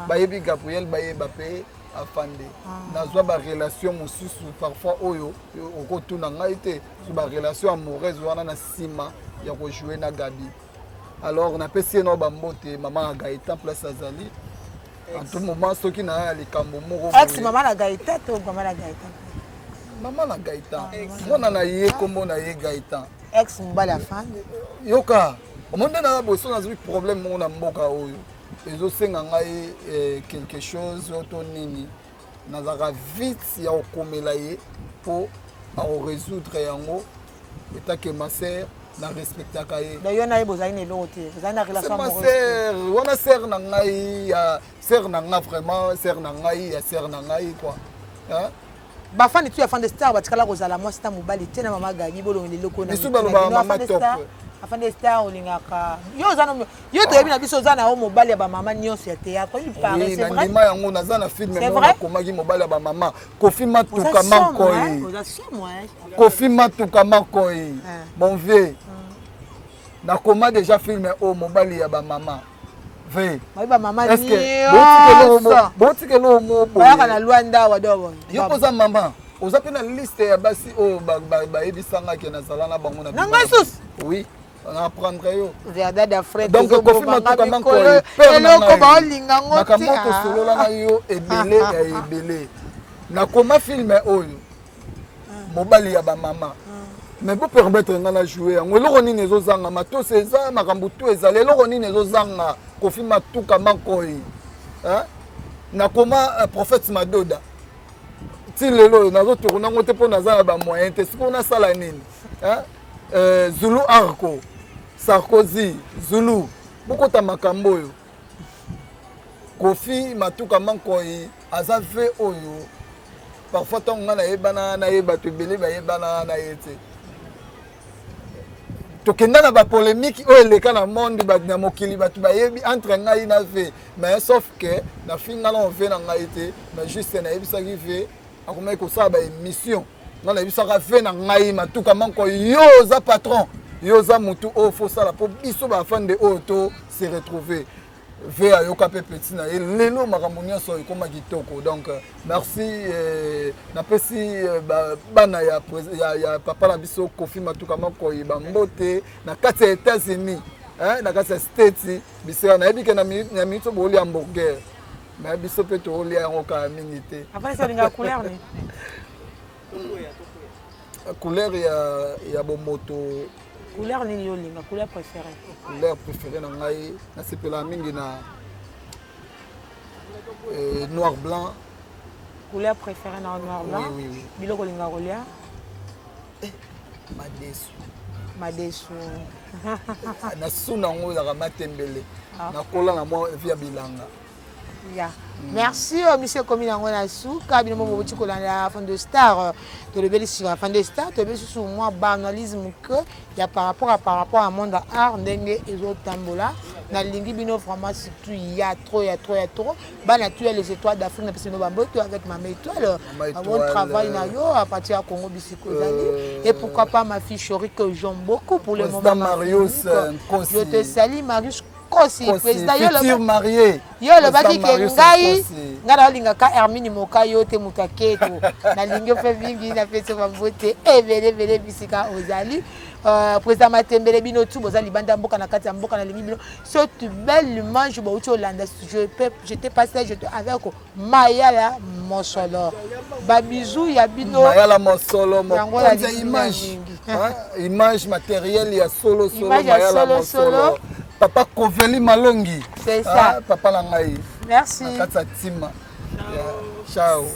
[SPEAKER 2] bayebi Gabriel bayeba pe afande nazwa ba relation mosusu parfois oyo okotuna ngai te ba relation amoureuse wana na sima ya ko jouer na Gabi. Alors on a passé no bambote maman Gaëtan place Azali en tout moment ceux qui na les kambo moko
[SPEAKER 7] ex maman la Gaëtan to maman la Gaëtan
[SPEAKER 2] maman la Gaëtan mona na ye kombo na ye Gaëtan
[SPEAKER 7] ex mbala fan
[SPEAKER 2] yoka omonde na boso na zwi problème mona mboka oyo ezo senga ngai quelque chose auto nini nazaka vite ya okomela ye pour résoudre yango eta que ma sœur na respectaka ye
[SPEAKER 7] da yo na ye bozali na eloko te bozali na relation
[SPEAKER 2] ma sœur wana sœur na ngai ya sœur na nga vraiment sœur na ngai ya sœur na ngai quoi hein
[SPEAKER 7] bafani tu ya fan de star batikala kozala mwasi na mobali te na mama gagi bolongi leloko na
[SPEAKER 2] biso baloba mama top
[SPEAKER 7] afin de star olingaka yo ozana yo toyebi na biso ozana o mobali ya bamama nyonso ya théâtre il paraît c'est vrai
[SPEAKER 2] ndima yango naza na film moko komaki mobali ya bamama Kofi Matuka Makoyi Kofi Matuka Makoyi bon vieux nakoma déjà film o mobali ya bamama ve
[SPEAKER 7] bamama
[SPEAKER 2] est-ce que botikelo mo
[SPEAKER 7] boyaka na Luanda wadobo
[SPEAKER 2] yo poza mama oza pe na liste ya basi o bayebisangaki nazala na bango na
[SPEAKER 7] nanga susu
[SPEAKER 2] oui on apprendrait yo
[SPEAKER 7] Verdad d'Afrique
[SPEAKER 2] donc Kofi Matuka Makoyi
[SPEAKER 7] eloko baolinga ngo te
[SPEAKER 2] makambo solola na yo ebele ya ebele nakoma film oyo mobali ya bamama mais vous permettre de jouer yango eloko nini ezozanga matoso eza makambo tu ezali eloko nini ezozanga Kofi Matuka Makoyi nakoma prophète Madoda ti lelo nazotourna ngo te mpo naza na bamoyen te siko nasala nini Zulu Arco Sarkozy Zulu bokota makambo oyo Kofi Matuka Makoyi aza ve oyo parfois ntango nga nayeba to ebele bayebana na ye te tokenda na bapolémique oyo eleka na monde na mokili bato bayebi entre ngai na ve mais sauf que nafinga na ve na ngai te mais juste nayebisaki ve akomaki kosala baémission nga nayebisaka ve na ngai Matuka Makoyi yo oza patron yo oza motu oyo fosala mpo biso bafande oyo to se retrouver ve ayoka mpe petit na ye lelo makambo nyonso ekoma kitoko donc merci napesi bana ya papa na biso Kofi Matuka Makoyi bambote na kati ya États-Unis na kati ya States bisika nayebi ke na minute bolia hamburger mais biso mpe toolia yango kaka mingi te couleur ya bomoto
[SPEAKER 7] couleur nini yolinga couleur préférée
[SPEAKER 2] couleur préférée na ngai nasepela mingi na noir blanc
[SPEAKER 7] couleur préférée na noir blanc
[SPEAKER 2] oui
[SPEAKER 7] biloko linga kolia
[SPEAKER 2] madesu na suna ngo ezaka matembele nakola na mwa via bilanga
[SPEAKER 7] Yeah. Merci monsieur Komina ngona suka bino mo boti kolanda fan de star de lebeli sur fan de star to besu sur moi banalisme que il y a par rapport à monde art ndenge ezo tambola na lingi bino vraiment surtout il y a trop bana tu les étoiles d'Afrique na pesino bamboto avec ma étoile bon travail na yo à partir à Congo Bisiko et pourquoi pas ma fille chérie que j'aime beaucoup pour le moment
[SPEAKER 2] Marius
[SPEAKER 7] je te salue Marius Kosi président
[SPEAKER 2] futur marié
[SPEAKER 7] yo le baki ke ngai ngara linga ka Hermine Moka yo te mutaketo na lingi fe vingi na pese bambote ebele bisika ozali président Matembele bino tu bozali banda mboka na kati ya mboka na lingi bino surtout belle mange bo uti Olanda je te passe je te avec Mayala Mosolo ba bisou ya bino
[SPEAKER 2] Mayala Mosolo mo image matérielle ya solo Mayala Mosolo Papa Koveli Malongi.
[SPEAKER 7] C'est ça.
[SPEAKER 2] Papa Langai.
[SPEAKER 7] Merci.
[SPEAKER 2] Ciao.